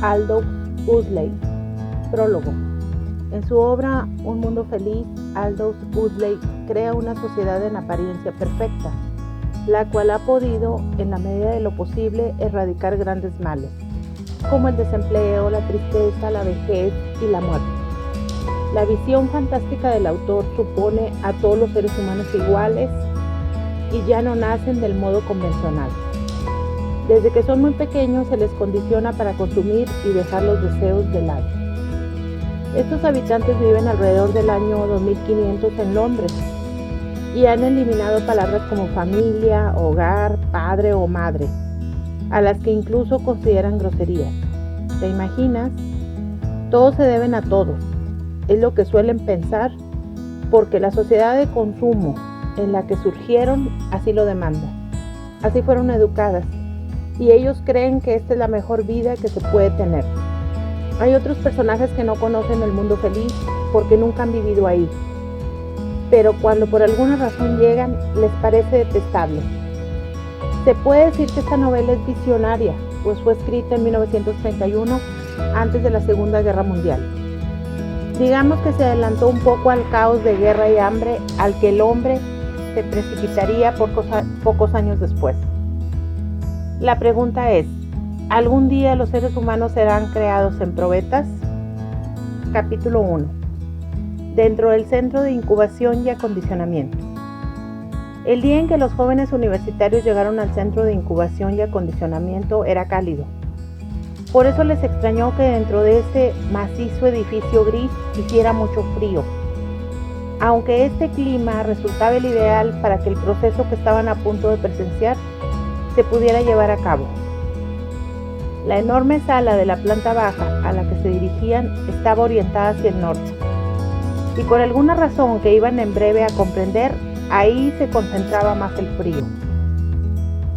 Aldous Huxley. Prólogo. En su obra Un mundo feliz, Aldous Huxley crea una sociedad en apariencia perfecta, la cual ha podido, en la medida de lo posible, erradicar grandes males, como el desempleo, la tristeza, la vejez y la muerte. La visión fantástica del autor supone a todos los seres humanos iguales y ya no nacen del modo convencional. Desde que son muy pequeños se les condiciona para consumir y dejar los deseos de lado. Estos habitantes viven alrededor del año 2500 en Londres y han eliminado palabras como familia, hogar, padre o madre, a las que incluso consideran groserías. ¿Te imaginas? Todos se deben a todos, es lo que suelen pensar, porque la sociedad de consumo en la que surgieron así lo demanda. Así fueron educadas y ellos creen que esta es la mejor vida que se puede tener. Hay otros personajes que no conocen el mundo feliz porque nunca han vivido ahí, pero cuando por alguna razón llegan les parece detestable. Se puede decir que esta novela es visionaria, pues fue escrita en 1931, antes de la Segunda Guerra Mundial. Digamos que se adelantó un poco al caos de guerra y hambre al que el hombre se precipitaría pocos años después. La pregunta es, ¿algún día los seres humanos serán creados en probetas? Capítulo 1. Dentro del Centro de Incubación y Acondicionamiento. El día en que los jóvenes universitarios llegaron al Centro de Incubación y Acondicionamiento era cálido. Por eso les extrañó que dentro de ese macizo edificio gris hiciera mucho frío. Aunque este clima resultaba el ideal para que el proceso que estaban a punto de presenciar se pudiera llevar a cabo. La enorme sala de la planta baja a la que se dirigían estaba orientada hacia el norte, y por alguna razón que iban en breve a comprender, ahí se concentraba más el frío.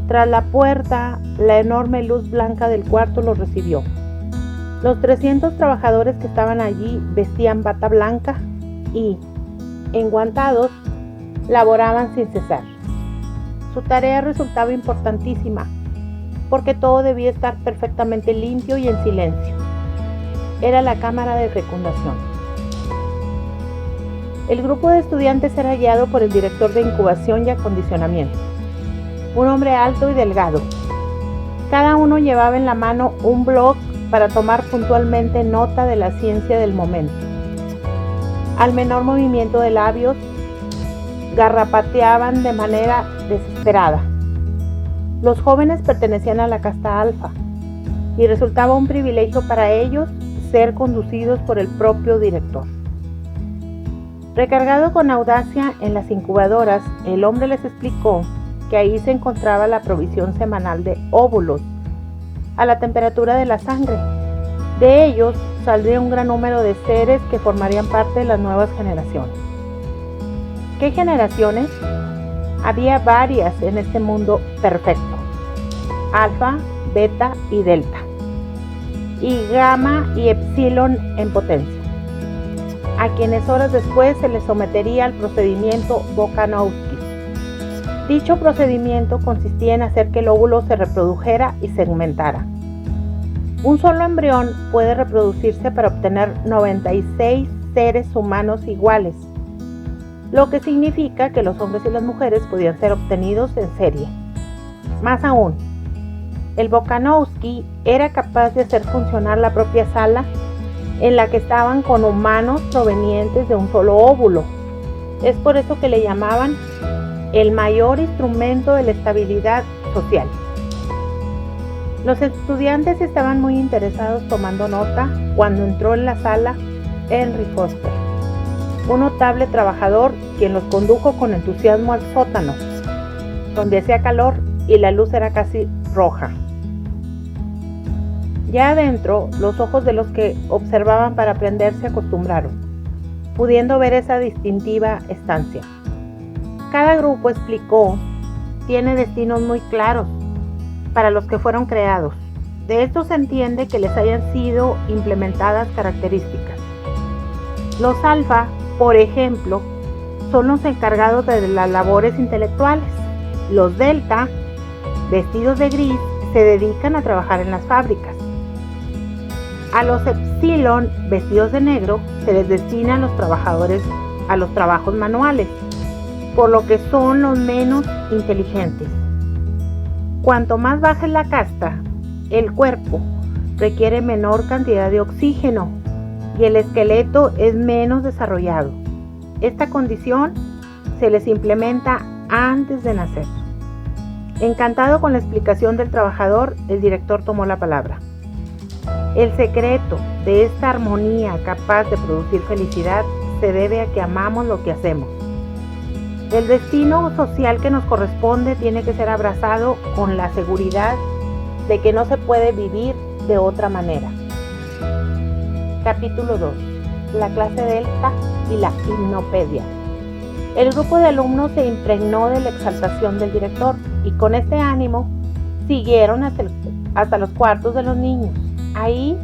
Tras la puerta, la enorme luz blanca del cuarto los recibió. Los 300 trabajadores que estaban allí vestían bata blanca y, enguantados, laboraban sin cesar. Su tarea resultaba importantísima, porque todo debía estar perfectamente limpio y en silencio. Era la cámara de fecundación. El grupo de estudiantes era guiado por el director de incubación y acondicionamiento, un hombre alto y delgado. Cada uno llevaba en la mano un bloc para tomar puntualmente nota de la ciencia del momento. Al menor movimiento de labios, garrapateaban de manera desesperada. Los jóvenes pertenecían a la casta alfa y resultaba un privilegio para ellos ser conducidos por el propio director. Recargado con audacia en las incubadoras, el hombre les explicó que ahí se encontraba la provisión semanal de óvulos a la temperatura de la sangre. De ellos saldría un gran número de seres que formarían parte de las nuevas generaciones. ¿Qué generaciones? Había varias en este mundo perfecto: alfa, beta y delta, y gamma y epsilon en potencia, a quienes horas después se les sometería al procedimiento Volkanovski. Dicho procedimiento consistía en hacer que el óvulo se reprodujera y segmentara. Un solo embrión puede reproducirse para obtener 96 seres humanos iguales, lo que significa que los hombres y las mujeres podían ser obtenidos en serie. Más aún, el Volkanovski era capaz de hacer funcionar la propia sala en la que estaban con humanos provenientes de un solo óvulo. Es por eso que le llamaban el mayor instrumento de la estabilidad social. Los estudiantes estaban muy interesados tomando nota cuando entró en la sala Henry Foster, un notable trabajador quien los condujo con entusiasmo al sótano, donde hacía calor y la luz era casi roja. Ya adentro, los ojos de los que observaban para aprender se acostumbraron, pudiendo ver esa distintiva estancia. Cada grupo, explicó, tiene destinos muy claros para los que fueron creados. De esto se entiende que les hayan sido implementadas características. Los alfa, por ejemplo, son los encargados de las labores intelectuales. Los delta, vestidos de gris, se dedican a trabajar en las fábricas. A los Epsilon vestidos de negro se les destina a los trabajadores a los trabajos manuales, por lo que son los menos inteligentes. Cuanto más baja es la casta, el cuerpo requiere menor cantidad de oxígeno y el esqueleto es menos desarrollado. Esta condición se les implementa antes de nacer. Encantado con la explicación del trabajador, el director tomó la palabra. El secreto de esta armonía capaz de producir felicidad se debe a que amamos lo que hacemos. El destino social que nos corresponde tiene que ser abrazado con la seguridad de que no se puede vivir de otra manera. Capítulo 2. La clase Delta y la hipnopedia. El grupo de alumnos se impregnó de la exaltación del director y con este ánimo siguieron hasta los cuartos de los niños. Ahí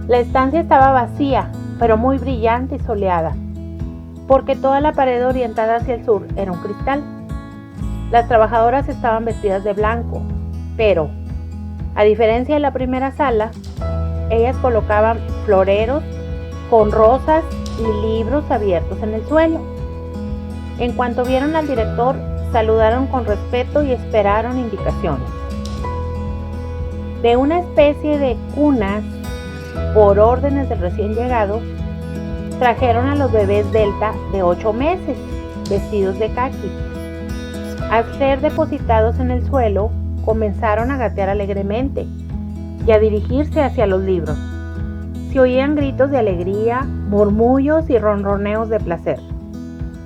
la estancia estaba vacía, pero muy brillante y soleada, porque toda la pared orientada hacia el sur era un cristal. Las trabajadoras estaban vestidas de blanco, pero, a diferencia de la primera sala, ellas colocaban floreros con rosas y libros abiertos en el suelo. En cuanto vieron al director, saludaron con respeto y esperaron indicaciones. De una especie de cunas, por órdenes del recién llegado, trajeron a los bebés Delta de 8 meses, vestidos de caqui. Al ser depositados en el suelo, comenzaron a gatear alegremente y a dirigirse hacia los libros. Se oían gritos de alegría, murmullos y ronroneos de placer.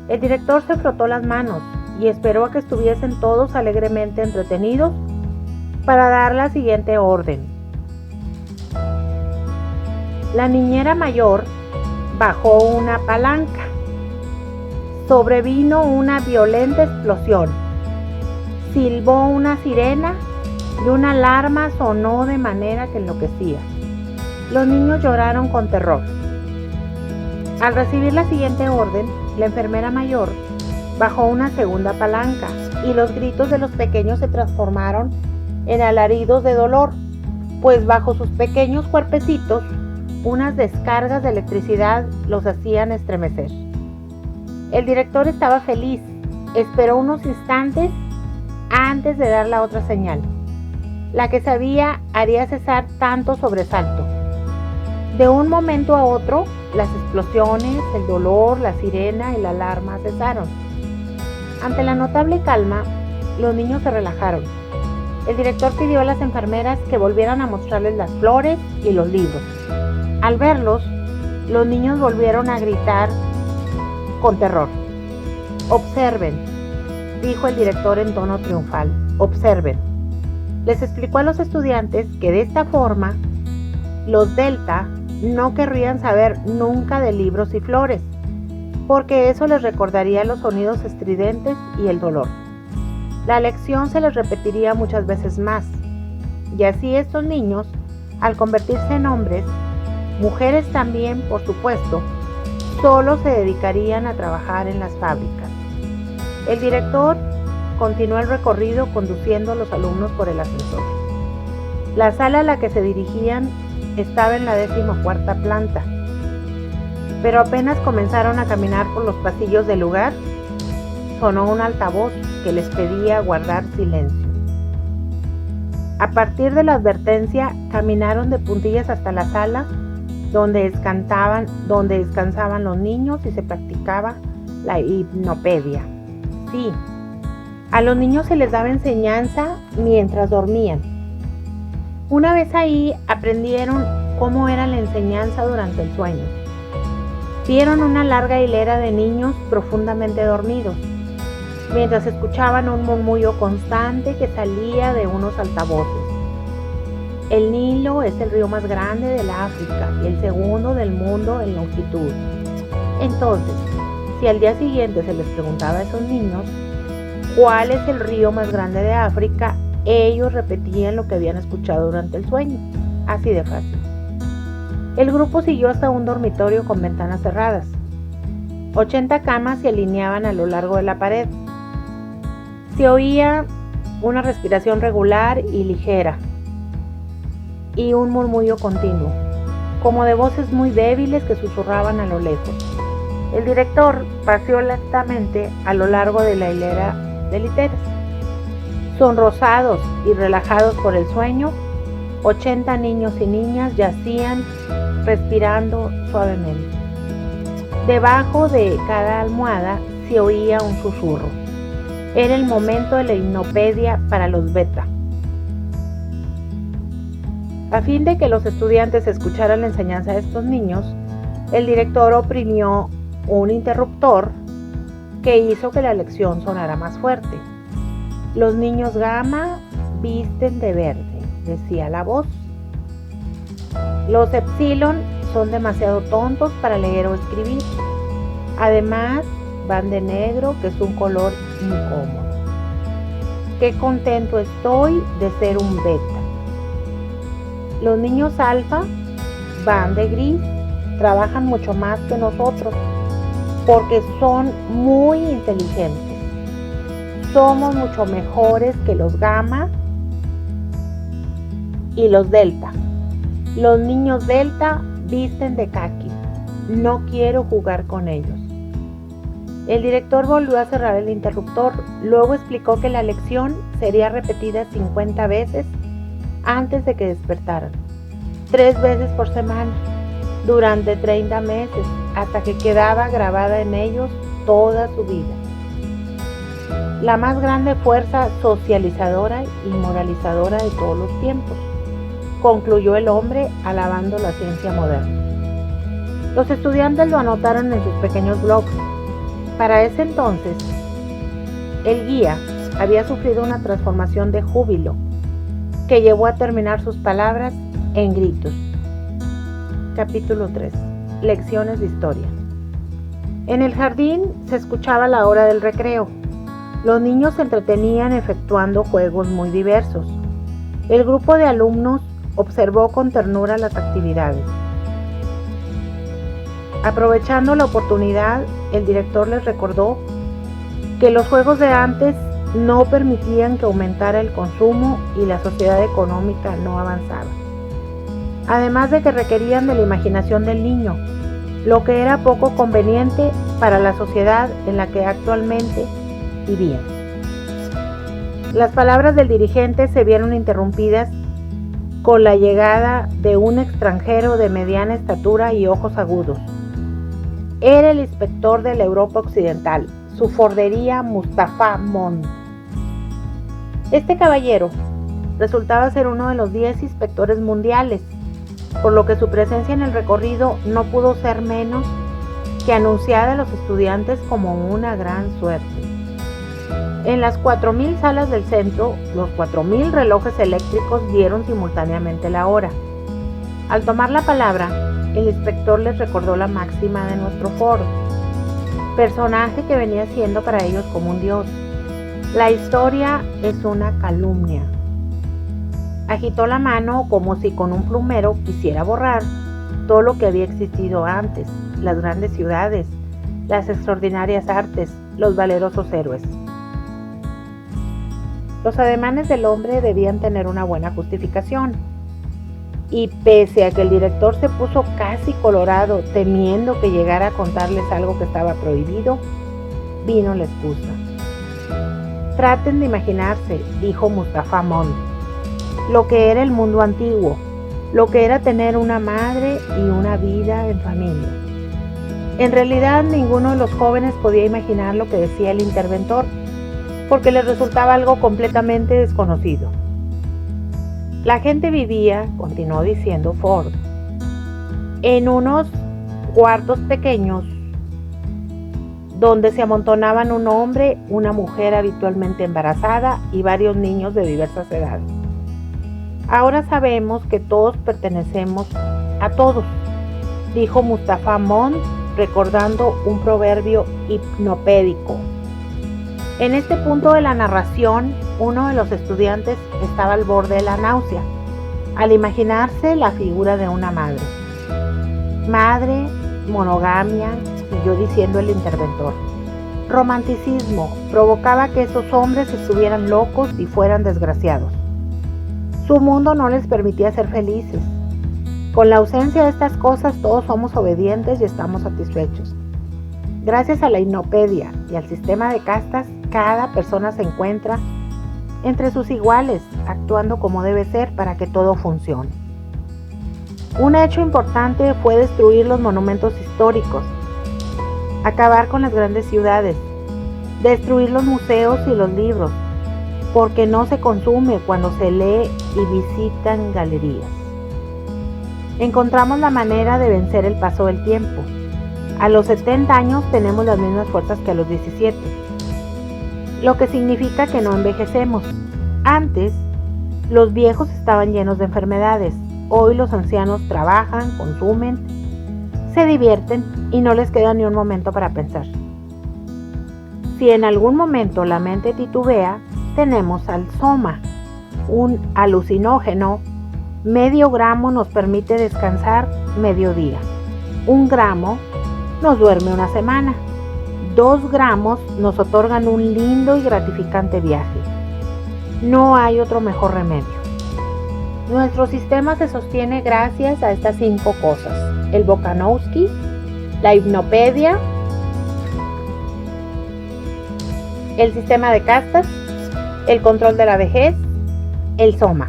El director se frotó las manos y esperó a que estuviesen todos alegremente entretenidos para dar la siguiente orden. La niñera mayor bajó una palanca. Sobrevino una violenta explosión. Silbó una sirena y una alarma sonó de manera que enloquecía. Los niños lloraron con terror. Al recibir la siguiente orden, la enfermera mayor bajó una segunda palanca y los gritos de los pequeños se transformaron en alaridos de dolor, pues bajo sus pequeños cuerpecitos unas descargas de electricidad los hacían estremecer. El director estaba feliz. Esperó unos instantes antes de dar la otra señal, la que sabía haría cesar tanto sobresalto. De un momento a otro, las explosiones, el dolor, la sirena y la alarma cesaron. Ante la notable calma, los niños se relajaron. El director pidió a las enfermeras que volvieran a mostrarles las flores y los libros. Al verlos, los niños volvieron a gritar con terror. «Observen», dijo el director en tono triunfal. «Observen». Les explicó a los estudiantes que de esta forma, los Delta no querrían saber nunca de libros y flores, porque eso les recordaría los sonidos estridentes y el dolor. La lección se les repetiría muchas veces más, y así estos niños, al convertirse en hombres, mujeres también, por supuesto, solo se dedicarían a trabajar en las fábricas. El director continuó el recorrido conduciendo a los alumnos por el ascensor. La sala a la que se dirigían estaba en la 14ª planta, pero apenas comenzaron a caminar por los pasillos del lugar, sonó un altavoz que les pedía guardar silencio. A partir de la advertencia, caminaron de puntillas hasta la sala donde descansaban los niños y se practicaba la hipnopedia. Sí, a los niños se les daba enseñanza mientras dormían. Una vez ahí, aprendieron cómo era la enseñanza durante el sueño. Vieron una larga hilera de niños profundamente dormidos, mientras escuchaban un murmullo constante que salía de unos altavoces. El Nilo es el río más grande de la África y el segundo del mundo en longitud. Entonces, si al día siguiente se les preguntaba a esos niños cuál es el río más grande de África, ellos repetían lo que habían escuchado durante el sueño. Así de fácil. El grupo siguió hasta un dormitorio con ventanas cerradas. 80 camas se alineaban a lo largo de la pared. Se oía una respiración regular y ligera y un murmullo continuo. como de voces muy débiles que susurraban a lo lejos. El director paseó lentamente a lo largo de la hilera de literas. Sonrosados y relajados por el sueño, 80 niños y niñas yacían respirando suavemente. Debajo de cada almohada se oía un susurro. Era el momento de la hipnopedia para los beta. A fin de que los estudiantes escucharan la enseñanza de estos niños, el director oprimió un interruptor que hizo que la lección sonara más fuerte. Los niños gamma visten de verde, decía la voz. Los epsilon son demasiado tontos para leer o escribir. Además, van de negro, que es un color incómodo. Qué contento estoy de ser un beta. Los niños alfa van de gris, trabajan mucho más que nosotros porque son muy inteligentes. Somos mucho mejores que los gamma y los delta. Los niños delta visten de caqui. No quiero jugar con ellos. El director volvió a cerrar el interruptor. Luego explicó que la lección sería repetida 50 veces antes de que despertaran, 3 veces por semana, durante 30 meses, hasta que quedaba grabada en ellos toda su vida. La más grande fuerza socializadora y moralizadora de todos los tiempos, concluyó el hombre alabando la ciencia moderna. Los estudiantes lo anotaron en sus pequeños blogs. Para ese entonces, el guía había sufrido una transformación de júbilo que llevó a terminar sus palabras en gritos. Capítulo 3. Lecciones de historia. En el jardín se escuchaba la hora del recreo. Los niños se entretenían efectuando juegos muy diversos. El grupo de alumnos observó con ternura las actividades. Aprovechando la oportunidad, el director les recordó que los juegos de antes no permitían que aumentara el consumo y la sociedad económica no avanzaba. Además de que requerían de la imaginación del niño, lo que era poco conveniente para la sociedad en la que actualmente vivían. Las palabras del dirigente se vieron interrumpidas con la llegada de un extranjero de mediana estatura y ojos agudos. Era el inspector de la Europa Occidental, su fordería Mustafa Mond. Este caballero resultaba ser uno de los 10 inspectores mundiales, por lo que su presencia en el recorrido no pudo ser menos que anunciada a los estudiantes como una gran suerte. En las 4.000 salas del centro, los 4.000 relojes eléctricos dieron simultáneamente la hora. Al tomar la palabra, el inspector les recordó la máxima de nuestro foro, personaje que venía siendo para ellos como un dios. La historia es una calumnia. Agitó la mano como si con un plumero quisiera borrar todo lo que había existido antes, las grandes ciudades, las extraordinarias artes, los valerosos héroes. Los ademanes del hombre debían tener una buena justificación. Y pese a que el director se puso casi colorado, temiendo que llegara a contarles algo que estaba prohibido, vino la excusa. Traten de imaginarse, dijo Mustafa Mond, lo que era el mundo antiguo, lo que era tener una madre y una vida en familia. En realidad, ninguno de los jóvenes podía imaginar lo que decía el interventor, porque les resultaba algo completamente desconocido. La gente vivía, continuó diciendo Ford, en unos cuartos pequeños donde se amontonaban un hombre, una mujer habitualmente embarazada y varios niños de diversas edades. Ahora sabemos que todos pertenecemos a todos, dijo Mustafa Mond, recordando un proverbio hipnopédico. En este punto de la narración, uno de los estudiantes estaba al borde de la náusea, al imaginarse la figura de una madre. Madre, monogamia, siguió diciendo el interventor. Romanticismo provocaba que esos hombres estuvieran locos y fueran desgraciados. Su mundo no les permitía ser felices. Con la ausencia de estas cosas todos somos obedientes y estamos satisfechos. Gracias a la hipnopedia y al sistema de castas, cada persona se encuentra entre sus iguales, actuando como debe ser para que todo funcione. Un hecho importante fue destruir los monumentos históricos, acabar con las grandes ciudades, destruir los museos y los libros, porque no se consume cuando se lee y visitan galerías. Encontramos la manera de vencer el paso del tiempo. A los 70 años tenemos las mismas fuerzas que a los 17, lo que significa que no envejecemos. Antes, los viejos estaban llenos de enfermedades. Hoy los ancianos trabajan, consumen, se divierten y no les queda ni un momento para pensar. Si en algún momento la mente titubea, tenemos al soma, un alucinógeno. Medio gramo nos permite descansar medio día. 1 gramo nos duerme una semana. 2 gramos nos otorgan un lindo y gratificante viaje. No hay otro mejor remedio. Nuestro sistema se sostiene gracias a estas 5 cosas: el Bokanovsky, la hipnopedia, el sistema de castas, el control de la vejez, el soma.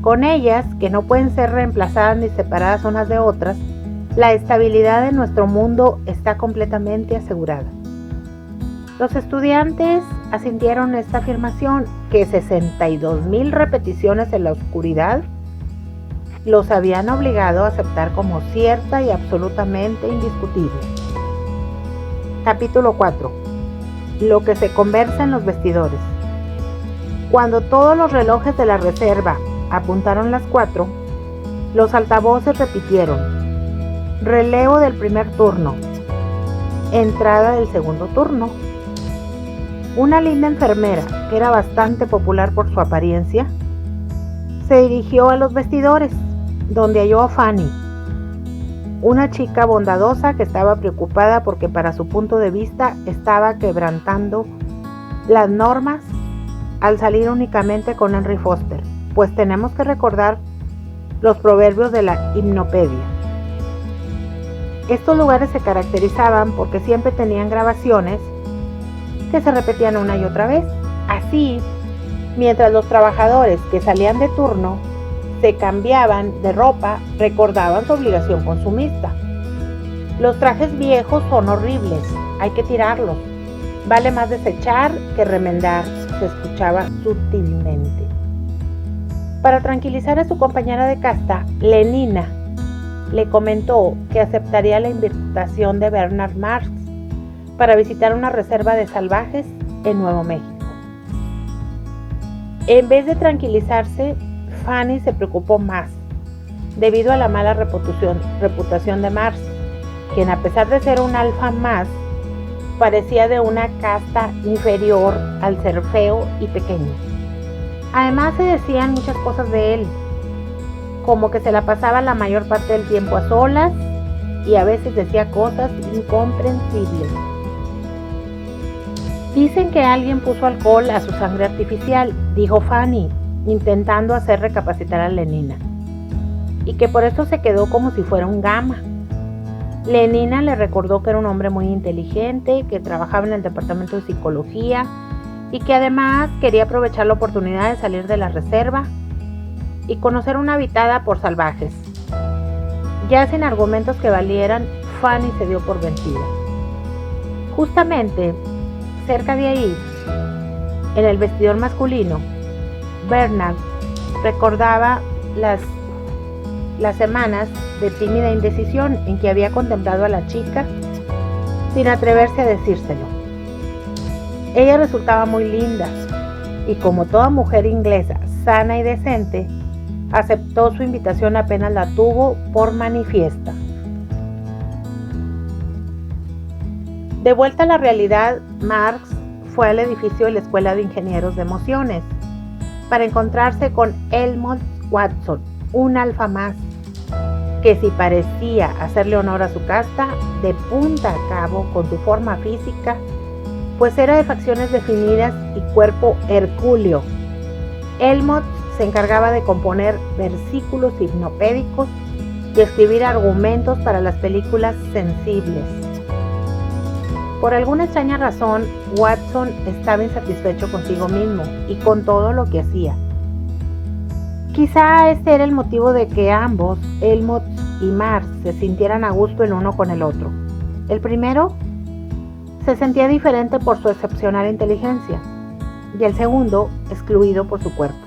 Con ellas, que no pueden ser reemplazadas ni separadas unas de otras, la estabilidad de nuestro mundo está completamente asegurada. Los estudiantes asintieron a esta afirmación, que 62,000 repeticiones en la oscuridad los habían obligado a aceptar como cierta y absolutamente indiscutible. Capítulo 4. Lo que se conversa en los vestidores. Cuando todos los relojes de la reserva apuntaron las 4, los altavoces repitieron: relevo del primer turno, entrada del segundo turno. Una linda enfermera, que era bastante popular por su apariencia, se dirigió a los vestidores, donde halló a Fanny, una chica bondadosa que estaba preocupada porque para su punto de vista estaba quebrantando las normas al salir únicamente con Henry Foster, pues tenemos que recordar los proverbios de la hipnopedia. Estos lugares se caracterizaban porque siempre tenían grabaciones que se repetían una y otra vez. Así, mientras los trabajadores que salían de turno se cambiaban de ropa, recordaban su obligación consumista. Los trajes viejos son horribles, hay que tirarlos. Vale más desechar que remendar, se escuchaba sutilmente. Para tranquilizar a su compañera de casta, Lenina le comentó que aceptaría la invitación de Bernard Marx para visitar una reserva de salvajes en Nuevo México. En vez de tranquilizarse, Fanny se preocupó más, debido a la mala reputación de Marx, quien, a pesar de ser un alfa más, parecía de una casta inferior al ser feo y pequeño. Además, se decían muchas cosas de él, como que se la pasaba la mayor parte del tiempo a solas y a veces decía cosas incomprensibles. Dicen que alguien puso alcohol a su sangre artificial, dijo Fanny, intentando hacer recapacitar a Lenina, y que por eso se quedó como si fuera un gamma. Lenina le recordó que era un hombre muy inteligente, que trabajaba en el departamento de psicología y que además quería aprovechar la oportunidad de salir de la reserva y conocer una habitada por salvajes. Ya sin argumentos que valieran, Fanny se dio por vencida. Justamente cerca de ahí, en el vestidor masculino, Bernard recordaba las semanas de tímida indecisión en que había contemplado a la chica sin atreverse a decírselo. Ella resultaba muy linda y, como toda mujer inglesa sana y decente, aceptó su invitación apenas la tuvo por manifiesta. De vuelta a la realidad, Marx fue al edificio de la Escuela de Ingenieros de Emociones para encontrarse con Helmut Watson, un alfa más, que si parecía hacerle honor a su casta, de punta a cabo con su forma física, pues era de facciones definidas y cuerpo hercúleo. Helmut se encargaba de componer versículos hipnopédicos y escribir argumentos para las películas sensibles. Por alguna extraña razón, Watson estaba insatisfecho consigo mismo y con todo lo que hacía. Quizá este era el motivo de que ambos, Helmut y Marx, se sintieran a gusto el uno con el otro. El primero se sentía diferente por su excepcional inteligencia y el segundo excluido por su cuerpo.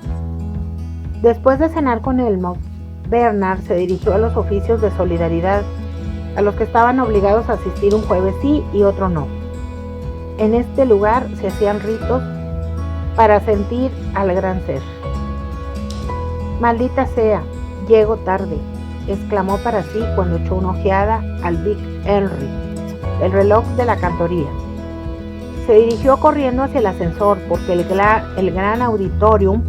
Después de cenar con Helmut, Bernard se dirigió a los oficios de solidaridad a los que estaban obligados a asistir un jueves sí y otro no. En este lugar se hacían ritos para sentir al gran ser. «Maldita sea, llego tarde», exclamó para sí cuando echó una ojeada al Big Henry, el reloj de la cantoría. Se dirigió corriendo hacia el ascensor porque el gran auditorium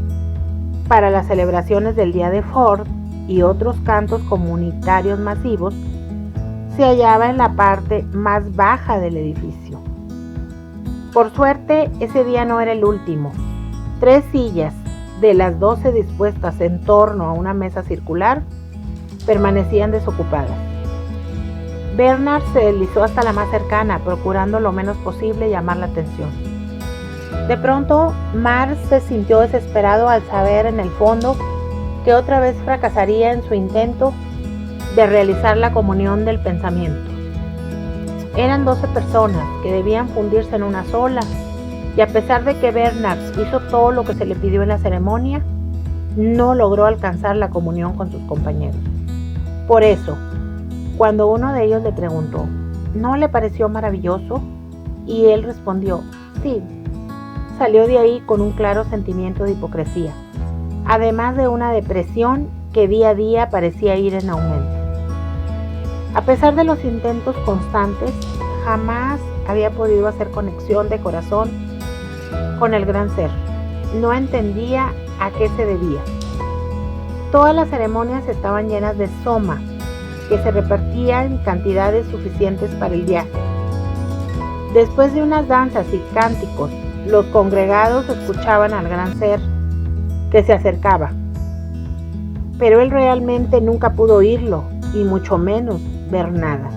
para las celebraciones del Día de Ford y otros cantos comunitarios masivos se hallaba en la parte más baja del edificio. Por suerte, ese día no era el último. 3 sillas de las 12 dispuestas en torno a una mesa circular permanecían desocupadas. Bernard se deslizó hasta la más cercana, procurando lo menos posible llamar la atención. De pronto, Marx se sintió desesperado al saber en el fondo que otra vez fracasaría en su intento de realizar la comunión del pensamiento. Eran 12 personas que debían fundirse en una sola, y a pesar de que Bernard hizo todo lo que se le pidió en la ceremonia, no logró alcanzar la comunión con sus compañeros. Por eso, cuando uno de ellos le preguntó, ¿no le pareció maravilloso?, y él respondió, sí, salió de ahí con un claro sentimiento de hipocresía, además de una depresión que día a día parecía ir en aumento. A pesar de los intentos constantes, jamás había podido hacer conexión de corazón con el gran ser. No entendía a qué se debía. Todas las ceremonias estaban llenas de soma, que se repartía en cantidades suficientes para el viaje. Después de unas danzas y cánticos, los congregados escuchaban al gran ser que se acercaba. Pero él realmente nunca pudo oírlo, y mucho menos ver nada.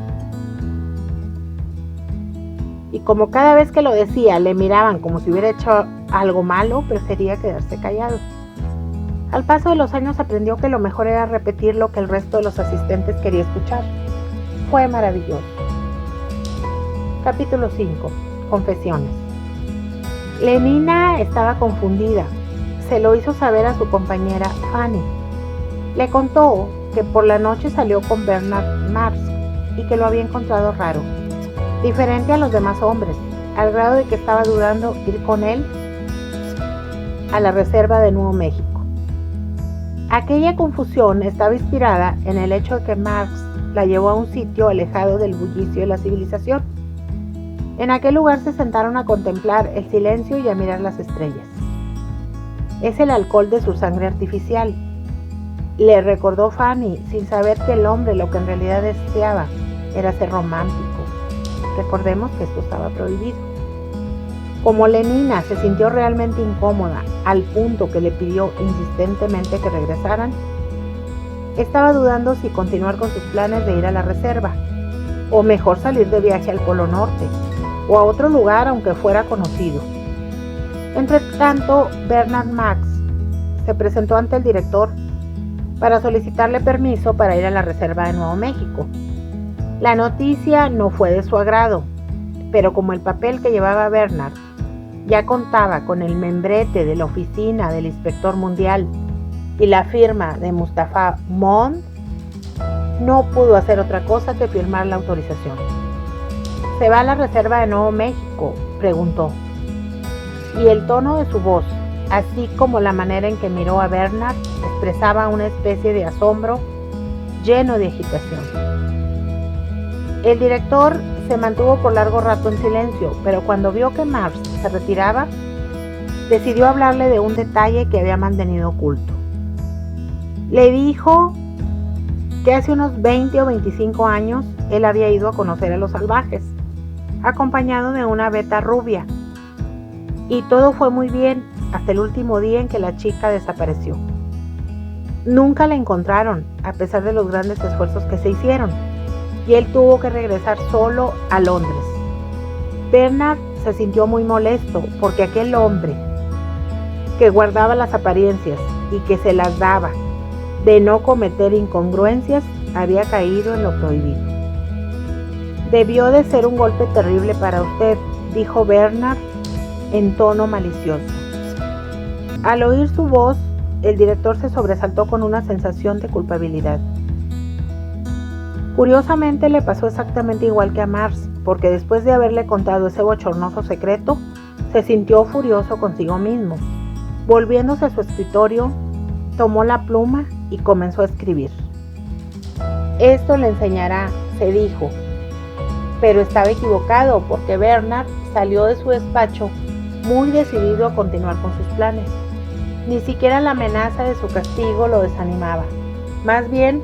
Y como cada vez que lo decía le miraban como si hubiera hecho algo malo, prefería quedarse callado. Al paso de los años aprendió que lo mejor era repetir lo que el resto de los asistentes quería escuchar. Fue maravilloso. Capítulo 5. Confesiones. Lenina estaba confundida. Se lo hizo saber a su compañera Fanny. Le contó que por la noche salió con Bernard Marx y que lo había encontrado raro, diferente a los demás hombres, al grado de que estaba dudando ir con él a la reserva de Nuevo México. Aquella confusión estaba inspirada en el hecho de que Marx la llevó a un sitio alejado del bullicio de la civilización. En aquel lugar se sentaron a contemplar el silencio y a mirar las estrellas. Es el alcohol de su sangre artificial, le recordó Fanny, sin saber que el hombre lo que en realidad deseaba era ser romántico. Recordemos que esto estaba prohibido. Como Lenina se sintió realmente incómoda, al punto que le pidió insistentemente que regresaran, estaba dudando si continuar con sus planes de ir a la reserva, o mejor salir de viaje al Polo Norte, o a otro lugar aunque fuera conocido. Entre tanto, Bernard Marx se presentó ante el director para solicitarle permiso para ir a la reserva de Nuevo México. La noticia no fue de su agrado, pero como el papel que llevaba Bernard ya contaba con el membrete de la oficina del inspector mundial y la firma de Mustafa Mond, no pudo hacer otra cosa que firmar la autorización. ¿Se va a la reserva de Nuevo México?, preguntó. Y el tono de su voz, así como la manera en que miró a Bernard, expresaba una especie de asombro lleno de agitación. El director se mantuvo por largo rato en silencio, pero cuando vio que Marx se retiraba, decidió hablarle de un detalle que había mantenido oculto. Le dijo que hace unos 20 o 25 años él había ido a conocer a los salvajes, acompañado de una beta rubia, y todo fue muy bien hasta el último día en que la chica desapareció. Nunca la encontraron, a pesar de los grandes esfuerzos que se hicieron, y él tuvo que regresar solo a Londres. Bernard se sintió muy molesto porque aquel hombre que guardaba las apariencias y que se las daba de no cometer incongruencias había caído en lo prohibido. Debió de ser un golpe terrible para usted, dijo Bernard en tono malicioso. Al oír su voz, el director se sobresaltó con una sensación de culpabilidad. Curiosamente le pasó exactamente igual que a Mars, porque después de haberle contado ese bochornoso secreto, se sintió furioso consigo mismo. Volviéndose a su escritorio, tomó la pluma y comenzó a escribir. Esto le enseñará, se dijo, pero estaba equivocado porque Bernard salió de su despacho muy decidido a continuar con sus planes. Ni siquiera la amenaza de su castigo lo desanimaba, más bien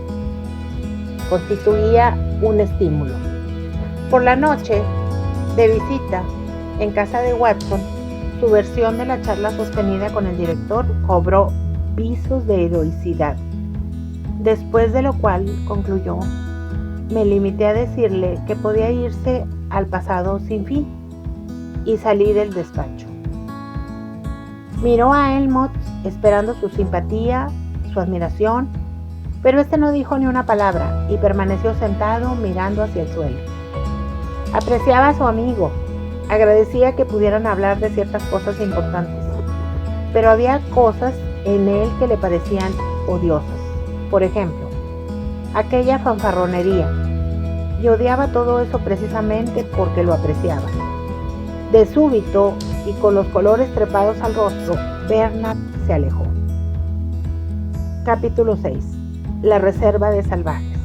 constituía un estímulo. Por la noche, de visita en casa de Watson, su versión de la charla sostenida con el director cobró visos de heroicidad, después de lo cual concluyó: me limité a decirle que podía irse al pasado sin fin, y salí del despacho. Miró a Elmot esperando su simpatía, su admiración, pero este no dijo ni una palabra y permaneció sentado mirando hacia el suelo. Apreciaba a su amigo, agradecía que pudieran hablar de ciertas cosas importantes, pero había cosas en él que le parecían odiosas. Por ejemplo, aquella fanfarronería, y odiaba todo eso precisamente porque lo apreciaba. De súbito, y con los colores trepados al rostro, Bernard se alejó. Capítulo 6. La reserva de salvajes.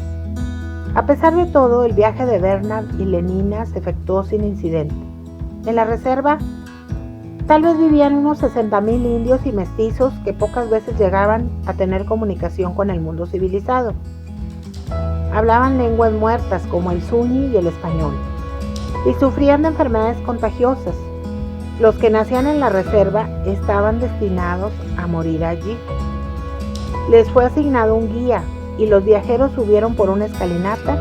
A pesar de todo, el viaje de Bernard y Lenina se efectuó sin incidente. En la reserva, tal vez vivían unos 60,000 indios y mestizos que pocas veces llegaban a tener comunicación con el mundo civilizado. Hablaban lenguas muertas como el suñi y el español, y sufrían de enfermedades contagiosas. Los que nacían en la reserva estaban destinados a morir allí. Les fue asignado un guía y los viajeros subieron por una escalinata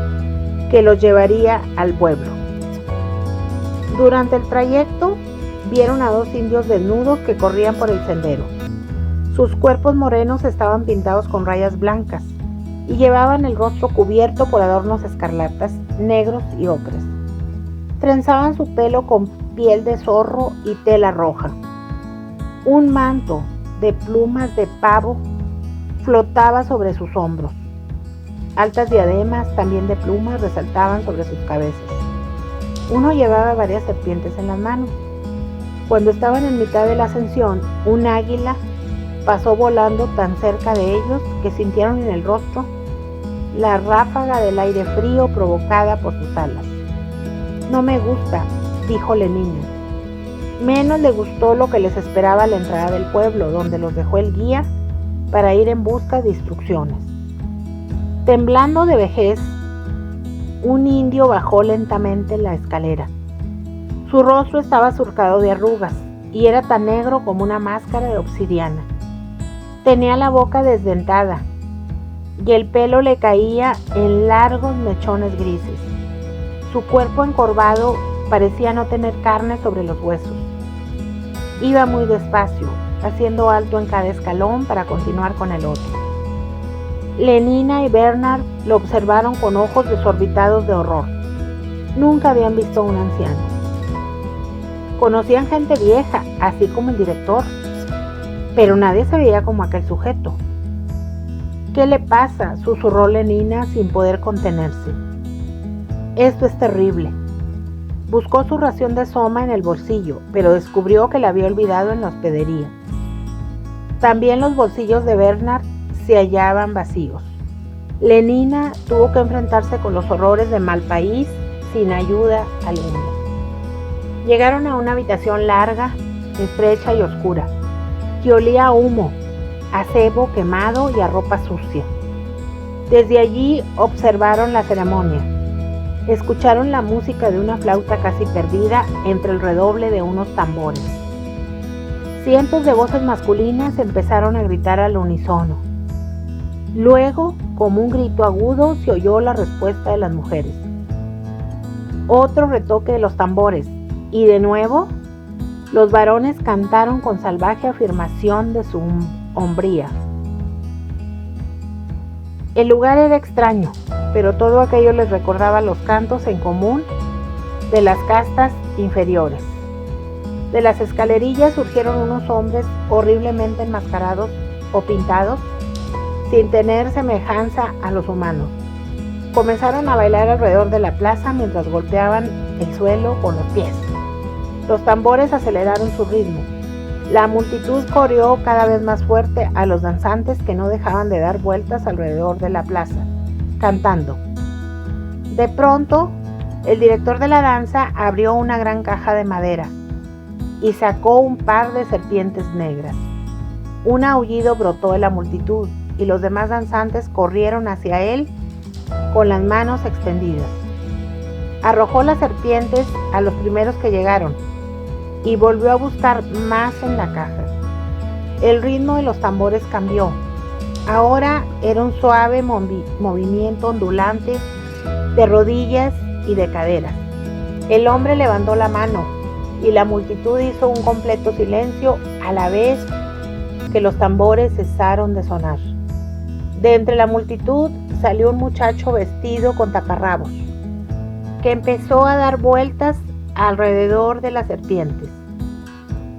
que los llevaría al pueblo. Durante el trayecto vieron a 2 indios desnudos que corrían por el sendero. Sus cuerpos morenos estaban pintados con rayas blancas y llevaban el rostro cubierto por adornos escarlatas, negros y ocres. Trenzaban su pelo con piel de zorro y tela roja. Un manto de plumas de pavo flotaba sobre sus hombros. Altas diademas, también de plumas, resaltaban sobre sus cabezas. Uno llevaba varias serpientes en las manos. Cuando estaban en mitad de la ascensión, un águila pasó volando tan cerca de ellos que sintieron en el rostro la ráfaga del aire frío provocada por sus alas. No me gusta, dijo Lenina. Menos le gustó lo que les esperaba a la entrada del pueblo, donde los dejó el guía para ir en busca de instrucciones. Temblando de vejez, un indio bajó lentamente la escalera. Su rostro estaba surcado de arrugas y era tan negro como una máscara de obsidiana. Tenía la boca desdentada y el pelo le caía en largos mechones grises. Su cuerpo encorvado parecía no tener carne sobre los huesos. Iba muy despacio, haciendo alto en cada escalón para continuar con el otro. Lenina y Bernard lo observaron con ojos desorbitados de horror. Nunca habían visto a un anciano. Conocían gente vieja, así como el director, pero nadie se veía como aquel sujeto. ¿Qué le pasa?, susurró Lenina sin poder contenerse. Esto es terrible. Buscó su ración de soma en el bolsillo, pero descubrió que la había olvidado en la hospedería. También los bolsillos de Bernard se hallaban vacíos. Lenina tuvo que enfrentarse con los horrores de Malpaís sin ayuda alguna. Llegaron a una habitación larga, estrecha y oscura, que olía a humo, a cebo quemado y a ropa sucia. Desde allí observaron la ceremonia. Escucharon la música de una flauta casi perdida entre el redoble de unos tambores. Cientos de voces masculinas empezaron a gritar al unísono. Luego, como un grito agudo, se oyó la respuesta de las mujeres. Otro retoque de los tambores, y de nuevo, los varones cantaron con salvaje afirmación de su hombría. El lugar era extraño, pero todo aquello les recordaba los cantos en común de las castas inferiores. De las escalerillas surgieron unos hombres horriblemente enmascarados o pintados, sin tener semejanza a los humanos. Comenzaron a bailar alrededor de la plaza mientras golpeaban el suelo con los pies. Los tambores aceleraron su ritmo. La multitud corrió cada vez más fuerte a los danzantes que no dejaban de dar vueltas alrededor de la plaza, cantando. De pronto, el director de la danza abrió una gran caja de madera y sacó un par de serpientes negras. Un aullido brotó de la multitud y los demás danzantes corrieron hacia él con las manos extendidas. Arrojó las serpientes a los primeros que llegaron y volvió a buscar más en la caja. El ritmo de los tambores cambió. Ahora era un suave movimiento ondulante de rodillas y de caderas. El hombre levantó la mano y la multitud hizo un completo silencio a la vez que los tambores cesaron de sonar. De entre la multitud salió un muchacho vestido con taparrabos, que empezó a dar vueltas alrededor de las serpientes.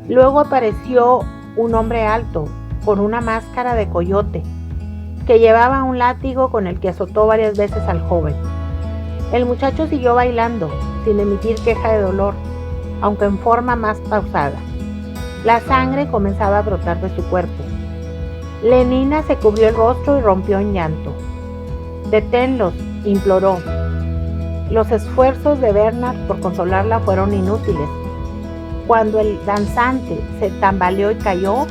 Luego apareció un hombre alto, con una máscara de coyote, que llevaba un látigo con el que azotó varias veces al joven. El muchacho siguió bailando, sin emitir queja de dolor, aunque en forma más pausada. La sangre comenzaba a brotar de su cuerpo. Lenina se cubrió el rostro y rompió en llanto. «Deténlos», imploró. Los esfuerzos de Bernard por consolarla fueron inútiles. Cuando el danzante se tambaleó y cayó,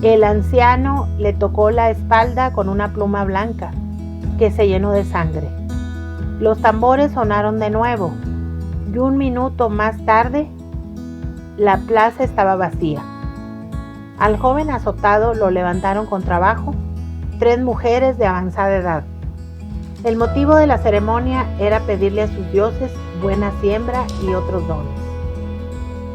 el anciano le tocó la espalda con una pluma blanca que se llenó de sangre. Los tambores sonaron de nuevo y un minuto más tarde la plaza estaba vacía. Al joven azotado lo levantaron con trabajo 3 mujeres de avanzada edad. El motivo de la ceremonia era pedirle a sus dioses buena siembra y otros dones.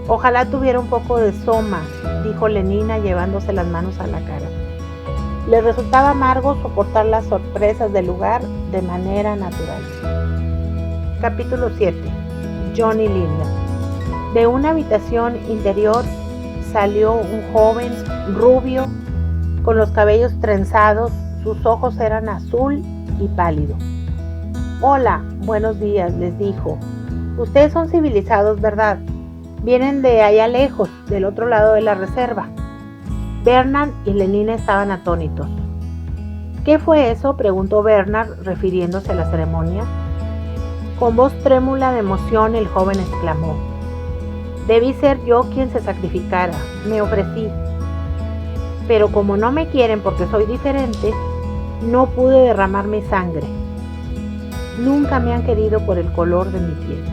«Ojalá tuviera un poco de soma», dijo Lenina llevándose las manos a la cara. Le resultaba amargo soportar las sorpresas del lugar de manera natural. Capítulo 7. John y Linda. De una habitación interior salió un joven rubio con los cabellos trenzados, sus ojos eran azul y pálido. «Hola, buenos días», les dijo. «Ustedes son civilizados, ¿verdad? Vienen de allá lejos, del otro lado de la reserva». Bernard y Lenina estaban atónitos. «¿Qué fue eso?», preguntó Bernard, refiriéndose a la ceremonia. Con voz trémula de emoción, el joven exclamó: «Debí ser yo quien se sacrificara, me ofrecí. Pero como no me quieren porque soy diferente, no pude derramar mi sangre. Nunca me han querido por el color de mi piel».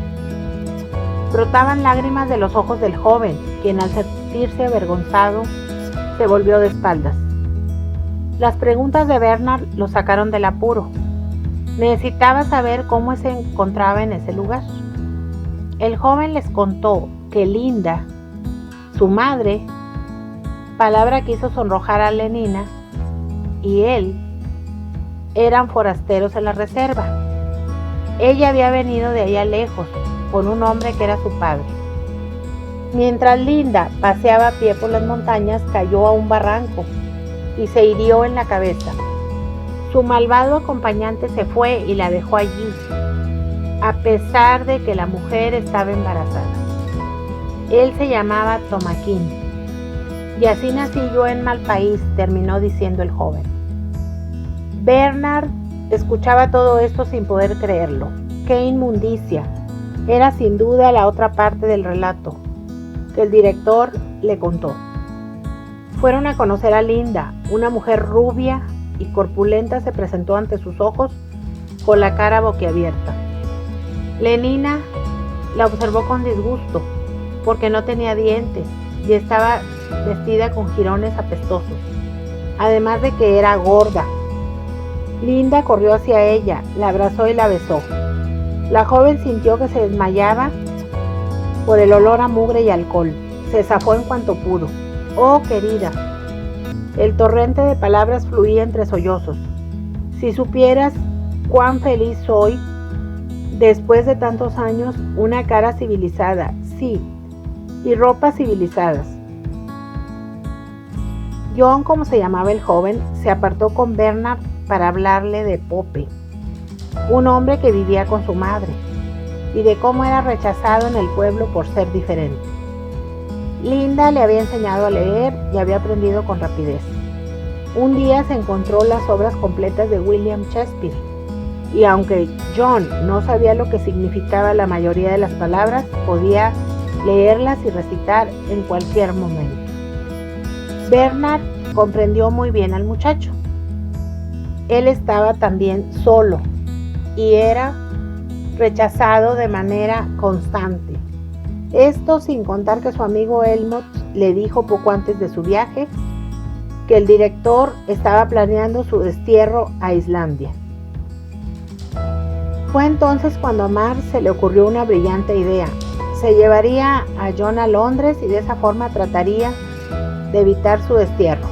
Brotaban lágrimas de los ojos del joven, quien al sentirse avergonzado se volvió de espaldas. Las preguntas de Bernard lo sacaron del apuro. Necesitaba saber cómo se encontraba en ese lugar. El joven les contó que Linda, su madre, palabra que hizo sonrojar a Lenina, y él eran forasteros en la reserva. Ella había venido de allá lejos con un hombre que era su padre. Mientras Linda paseaba a pie por las montañas, cayó a un barranco y se hirió en la cabeza. Su malvado acompañante se fue y la dejó allí, a pesar de que la mujer estaba embarazada. Él se llamaba Tomaquín. «Y así nací yo en mal país», terminó diciendo el joven. Bernard escuchaba todo esto sin poder creerlo. ¡Qué inmundicia! Era sin duda la otra parte del relato que el director le contó. Fueron a conocer a Linda. Una mujer rubia y corpulenta se presentó ante sus ojos con la cara boquiabierta. Lenina la observó con disgusto porque no tenía dientes y estaba vestida con jirones apestosos, además de que era gorda. Linda corrió hacia ella, la abrazó y la besó. La joven sintió que se desmayaba por el olor a mugre y alcohol. Se zafó en cuanto pudo. «Oh, querida». El torrente de palabras fluía entre sollozos. «Si supieras cuán feliz soy después de tantos años, una cara civilizada, sí, y ropas civilizadas». John, como se llamaba el joven, se apartó con Bernard para hablarle de Pope, un hombre que vivía con su madre, y de cómo era rechazado en el pueblo por ser diferente. Linda le había enseñado a leer y había aprendido con rapidez. Un día se encontró las obras completas de William Shakespeare, y aunque John no sabía lo que significaba la mayoría de las palabras, podía leerlas y recitar en cualquier momento. Bernard comprendió muy bien al muchacho. Él estaba también solo y era rechazado de manera constante. Esto sin contar que su amigo Helmut le dijo poco antes de su viaje que el director estaba planeando su destierro a Islandia. Fue entonces cuando a Marge se le ocurrió una brillante idea. Se llevaría a John a Londres y de esa forma trataría de evitar su destierro.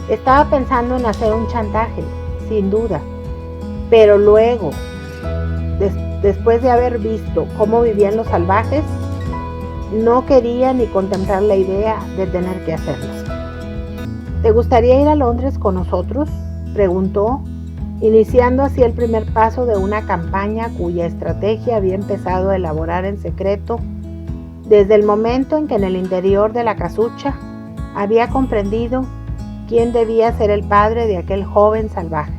Estaba pensando en hacer un chantaje, sin duda, pero luego, después de haber visto cómo vivían los salvajes, no quería ni contemplar la idea de tener que hacerlo. ¿Te gustaría ir a Londres con nosotros?, preguntó, iniciando así el primer paso de una campaña cuya estrategia había empezado a elaborar en secreto desde el momento en que en el interior de la casucha había comprendido quién debía ser el padre de aquel joven salvaje.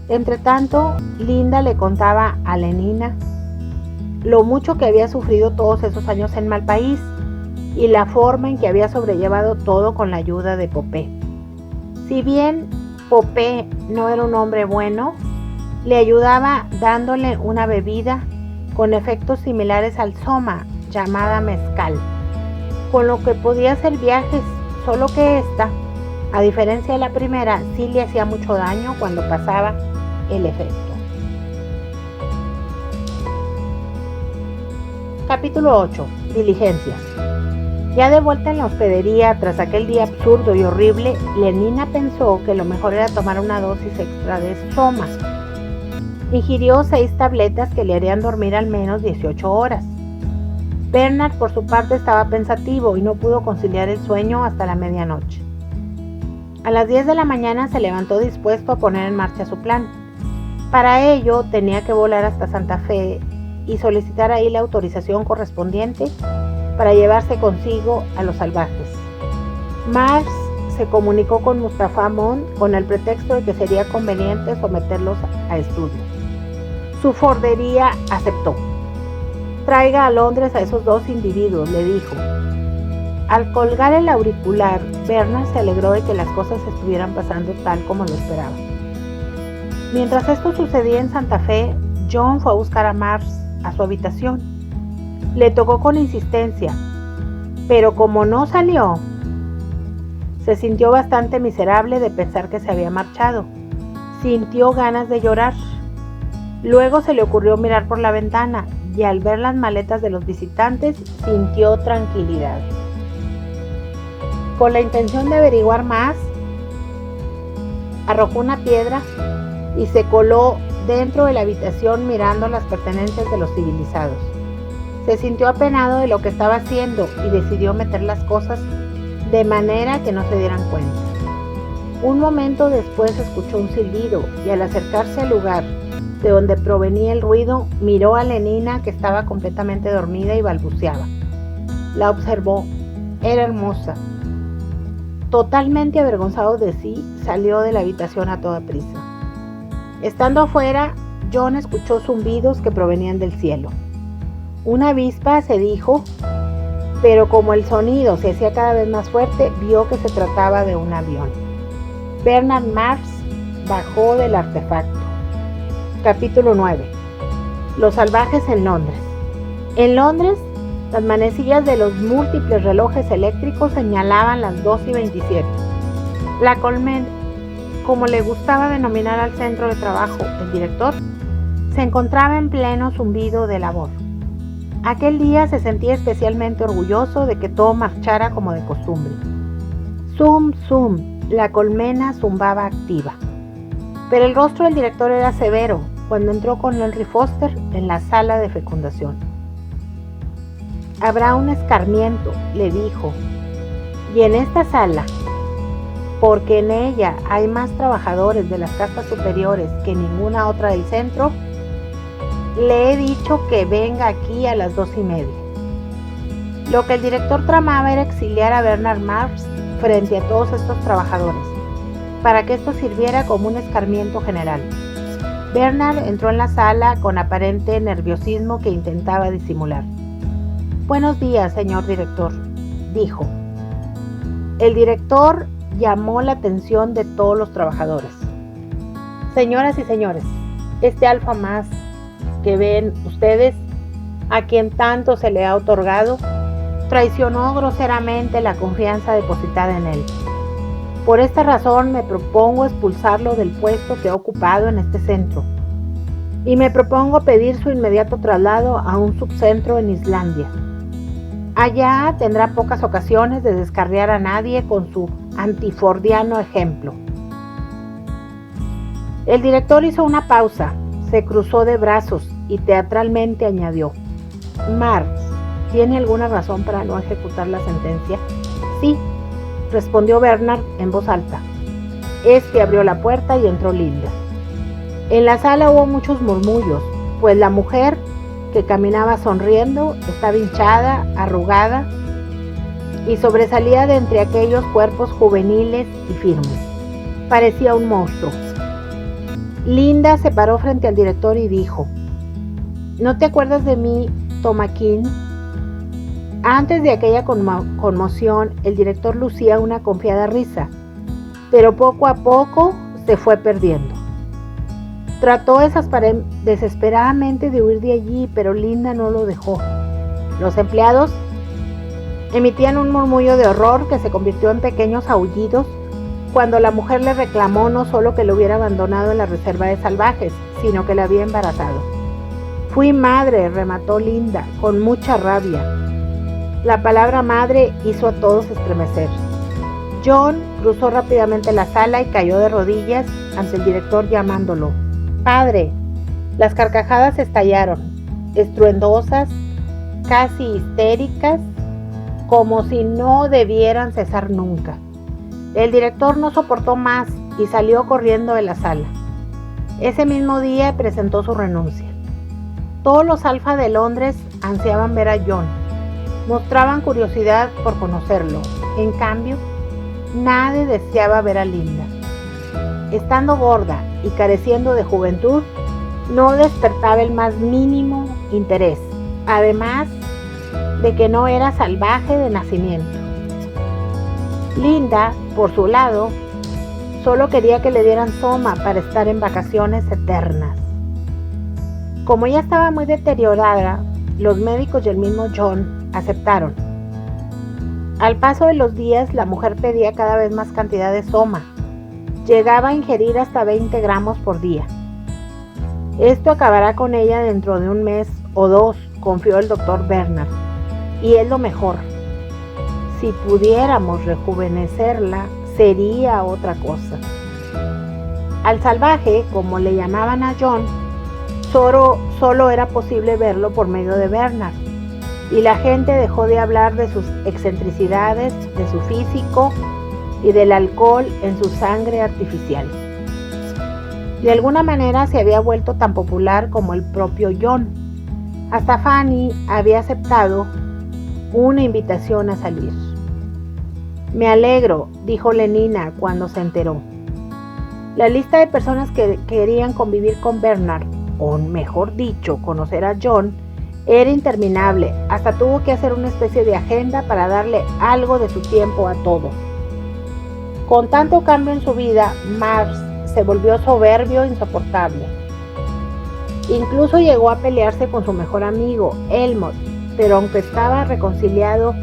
Entretanto, Linda le contaba a Lenina lo mucho que había sufrido todos esos años en Malpaís y la forma en que había sobrellevado todo con la ayuda de Popé. Si bien Popé no era un hombre bueno, le ayudaba dándole una bebida con efectos similares al soma, llamada mezcal, con lo que podía hacer viajes, solo que esta, a diferencia de la primera, sí le hacía mucho daño cuando pasaba el efecto. Capítulo 8. Diligencias. Ya de vuelta en la hospedería, tras aquel día absurdo y horrible, Lenina pensó que lo mejor era tomar una dosis extra de soma. Ingirió 6 tabletas que le harían dormir al menos 18 horas. Bernard, por su parte, estaba pensativo y no pudo conciliar el sueño hasta la medianoche. A las 10 de la mañana se levantó dispuesto a poner en marcha su plan. Para ello tenía que volar hasta Santa Fe y solicitar ahí la autorización correspondiente para llevarse consigo a los salvajes. Marge se comunicó con Mustafa Mond con el pretexto de que sería conveniente someterlos a estudio. Su fordería aceptó. «Traiga a Londres a esos 2 individuos», le dijo. Al colgar el auricular, Bernard se alegró de que las cosas estuvieran pasando tal como lo esperaba. Mientras esto sucedía en Santa Fe, John fue a buscar a Marge a su habitación. Le tocó con insistencia, pero como no salió, se sintió bastante miserable de pensar que se había marchado. Sintió ganas de llorar. Luego se le ocurrió mirar por la ventana y al ver las maletas de los visitantes sintió tranquilidad. Con la intención de averiguar más, arrojó una piedra y se coló dentro de la habitación mirando las pertenencias de los civilizados. Se sintió apenado de lo que estaba haciendo y decidió meter las cosas de manera que no se dieran cuenta. Un momento después escuchó un silbido y al acercarse al lugar de donde provenía el ruido, miró a Lenina, que estaba completamente dormida y balbuceaba. La observó. Era hermosa. Totalmente avergonzado de sí, salió de la habitación a toda prisa. Estando afuera, John escuchó zumbidos que provenían del cielo. Una avispa, se dijo, pero como el sonido se hacía cada vez más fuerte, vio que se trataba de un avión. Bernard Marx bajó del artefacto. Capítulo 9. Los salvajes en Londres. En Londres, las manecillas de los múltiples relojes eléctricos señalaban las 2:27. como le gustaba denominar al centro de trabajo el director, se encontraba en pleno zumbido de labor. Aquel día se sentía especialmente orgulloso de que todo marchara como de costumbre. Zum, zum, la colmena zumbaba activa. Pero el rostro del director era severo cuando entró con Henry Foster en la sala de fecundación. Habrá un escarmiento, le dijo, y en esta sala, porque en ella hay más trabajadores de las castas superiores que ninguna otra del centro, le he dicho que venga aquí a las 2:30. Lo que el director tramaba era exiliar a Bernard Marx frente a todos estos trabajadores, para que esto sirviera como un escarmiento general. Bernard entró en la sala con aparente nerviosismo que intentaba disimular. «Buenos días, señor director», dijo. El director llamó la atención de todos los trabajadores. «Señoras y señores, este alfa más que ven ustedes, a quien tanto se le ha otorgado, traicionó groseramente la confianza depositada en él. Por esta razón me propongo expulsarlo del puesto que ha ocupado en este centro y me propongo pedir su inmediato traslado a un subcentro en Islandia. Allá tendrá pocas ocasiones de descarriar a nadie con su antifordiano ejemplo». El director hizo una pausa, se cruzó de brazos y teatralmente añadió: «Marx, ¿tiene alguna razón para no ejecutar la sentencia?» «Sí», respondió Bernard en voz alta. Abrió la puerta y entró Linda. En la sala hubo muchos murmullos, pues la mujer, que caminaba sonriendo, estaba hinchada, arrugada y sobresalía de entre aquellos cuerpos juveniles y firmes. Parecía un monstruo. Linda se paró frente al director y dijo: «¿No te acuerdas de mí, Tomaquín?» Antes de aquella conmoción, el director lucía una confiada risa, pero poco a poco se fue perdiendo. Trató desesperadamente de huir de allí, pero Linda no lo dejó. Los empleados emitían un murmullo de horror que se convirtió en pequeños aullidos cuando la mujer le reclamó no solo que lo hubiera abandonado en la reserva de salvajes, sino que la había embarazado. «Fui madre», remató Linda, con mucha rabia. La palabra madre hizo a todos estremecer. John cruzó rápidamente la sala y cayó de rodillas ante el director llamándolo: «Padre». Las carcajadas estallaron, estruendosas, casi histéricas, como si no debieran cesar nunca. El director no soportó más y salió corriendo de la sala. Ese mismo día presentó su renuncia. Todos los alfa de Londres ansiaban ver a John. Mostraban curiosidad por conocerlo. En cambio, nadie deseaba ver a Linda. Estando gorda y careciendo de juventud, no despertaba el más mínimo interés, además de que no era salvaje de nacimiento. Linda, por su lado, solo quería que le dieran soma para estar en vacaciones eternas. Como ella estaba muy deteriorada, los médicos y el mismo John aceptaron. Al paso de los días, la mujer pedía cada vez más cantidad de soma. Llegaba a ingerir hasta 20 gramos por día. Esto acabará con ella dentro de un mes o dos, confió el doctor Bernard. Y es lo mejor. Si pudiéramos rejuvenecerla, sería otra cosa. Al salvaje, como le llamaban a John, solo era posible verlo por medio de Bernard, y la gente dejó de hablar de sus excentricidades, de su físico y del alcohol en su sangre artificial. De alguna manera se había vuelto tan popular como el propio John. Hasta Fanny había aceptado una invitación a salir. «Me alegro», dijo Lenina cuando se enteró. La lista de personas que querían convivir con Bernard, o mejor dicho, conocer a John, era interminable. Hasta tuvo que hacer una especie de agenda para darle algo de su tiempo a todo. Con tanto cambio en su vida, Marx se volvió soberbio e insoportable. Incluso llegó a pelearse con su mejor amigo, Helmut, pero aunque estaba reconciliado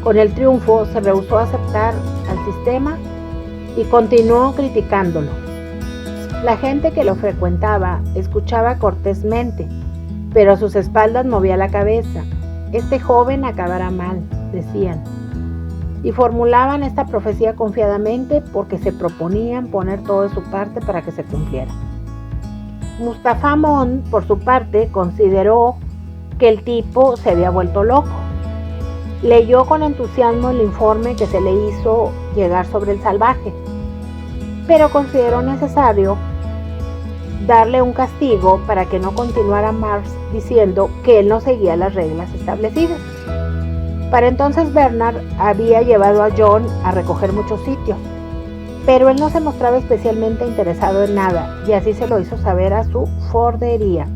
con el triunfo, se rehusó a aceptar al sistema y continuó criticándolo. La gente que lo frecuentaba escuchaba cortésmente, pero a sus espaldas movía la cabeza. Este joven acabará mal, decían, y formulaban esta profecía confiadamente porque se proponían poner todo de su parte para que se cumpliera. Mustapha Mon, por su parte, consideró que el tipo se había vuelto loco. Leyó con entusiasmo el informe que se le hizo llegar sobre el salvaje, pero consideró necesario darle un castigo para que no continuara Marx diciendo que él no seguía las reglas establecidas. Para entonces Bernard había llevado a John a recoger muchos sitios, pero él no se mostraba especialmente interesado en nada y así se lo hizo saber a su fordería.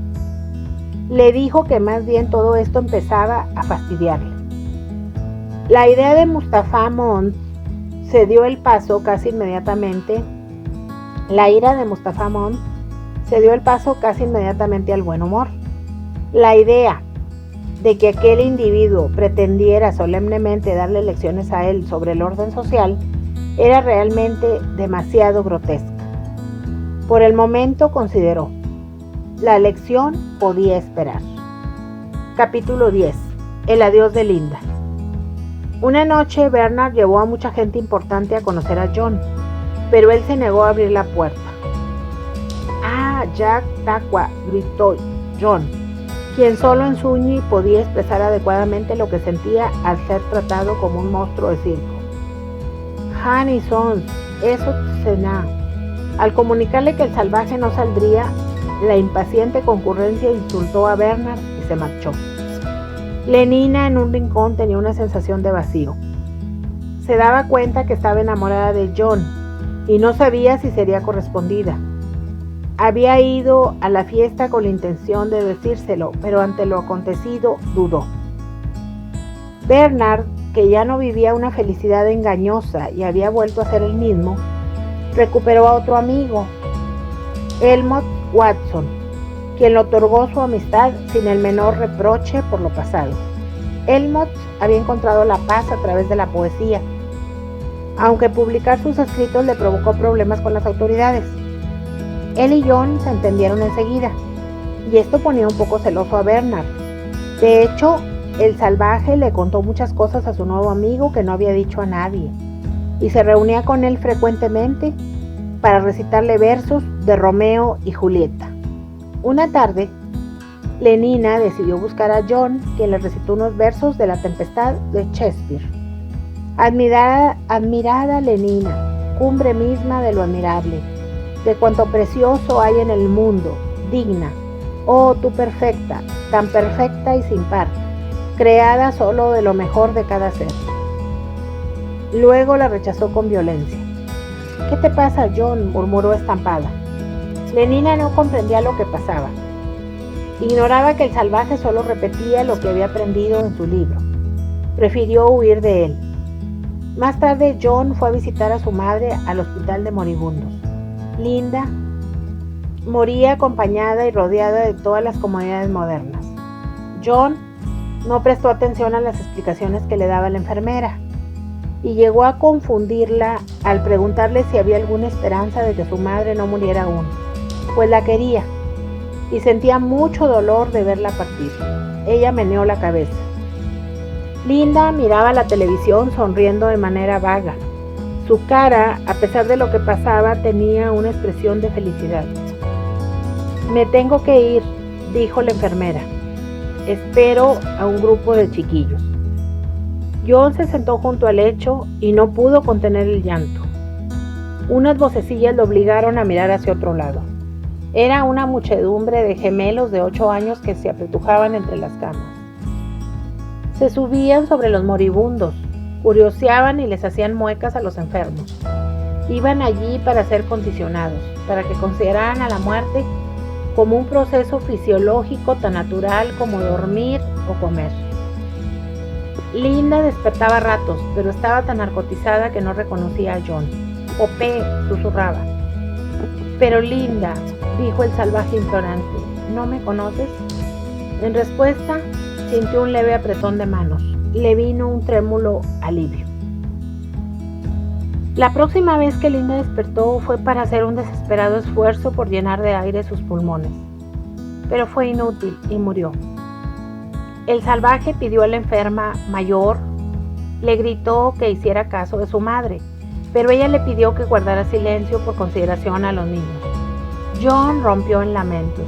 Le dijo que más bien todo esto empezaba a fastidiarle. La idea de Mustapha Mon se dio el paso casi inmediatamente. La ira de Mustapha Mon se dio el paso casi inmediatamente al buen humor. La idea de que aquel individuo pretendiera solemnemente darle lecciones a él sobre el orden social era realmente demasiado grotesca. Por el momento consideró, la lección podía esperar. Capítulo 10. El adiós de Linda. Una noche Bernard llevó a mucha gente importante a conocer a John, pero él se negó a abrir la puerta. ¡Ah, Jack Taqua!, gritó John, quien solo en Suñi podía expresar adecuadamente lo que sentía al ser tratado como un monstruo de circo. Honey Sons, eso cena. Al comunicarle que el salvaje no saldría, la impaciente concurrencia insultó a Bernard y se marchó. Lenina en un rincón tenía una sensación de vacío. Se daba cuenta que estaba enamorada de John y no sabía si sería correspondida. Había ido a la fiesta con la intención de decírselo, pero ante lo acontecido dudó. Bernard, que ya no vivía una felicidad engañosa y había vuelto a ser el mismo, recuperó a otro amigo, Helmut Watson, quien le otorgó su amistad sin el menor reproche por lo pasado. Helmut había encontrado la paz a través de la poesía, aunque publicar sus escritos le provocó problemas con las autoridades. Él y John se entendieron enseguida, y esto ponía un poco celoso a Bernard. De hecho, el salvaje le contó muchas cosas a su nuevo amigo que no había dicho a nadie, y se reunía con él frecuentemente para recitarle versos de Romeo y Julieta. Una tarde, Lenina decidió buscar a John, quien le recitó unos versos de La Tempestad de Shakespeare. Admirada Lenina, cumbre misma de lo admirable, de cuanto precioso hay en el mundo, digna, oh tú perfecta, tan perfecta y sin par, creada solo de lo mejor de cada ser. Luego la rechazó con violencia. ¿Qué te pasa, John?, murmuró estampada. Lenina no comprendía lo que pasaba. Ignoraba que el salvaje solo repetía lo que había aprendido en su libro. Prefirió huir de él. Más tarde, John fue a visitar a su madre al hospital de moribundos. Linda moría acompañada y rodeada de todas las comodidades modernas. John no prestó atención a las explicaciones que le daba la enfermera y llegó a confundirla al preguntarle si había alguna esperanza de que su madre no muriera aún, pues la quería y sentía mucho dolor de verla partir. Ella meneó la cabeza. Linda miraba la televisión sonriendo de manera vaga. Su cara, a pesar de lo que pasaba, tenía una expresión de felicidad. Me tengo que ir, dijo la enfermera. Espero a un grupo de chiquillos. John se sentó junto al lecho y no pudo contener el llanto. Unas vocecillas lo obligaron a mirar hacia otro lado. Era una muchedumbre de gemelos de 8 años que se apretujaban entre las camas. Se subían sobre los moribundos, curioseaban y les hacían muecas a los enfermos. Iban allí para ser condicionados, para que consideraran a la muerte como un proceso fisiológico tan natural como dormir o comer. Linda despertaba a ratos, pero estaba tan narcotizada que no reconocía a John. Opé, susurraba. Pero Linda, dijo el salvaje implorante, ¿no me conoces? En respuesta, sintió un leve apretón de manos. Le vino un trémulo alivio. La próxima vez que Linda despertó fue para hacer un desesperado esfuerzo por llenar de aire sus pulmones, pero fue inútil y murió. El salvaje pidió a la enferma mayor, le gritó que hiciera caso de su madre, pero ella le pidió que guardara silencio por consideración a los niños. John rompió en lamentos.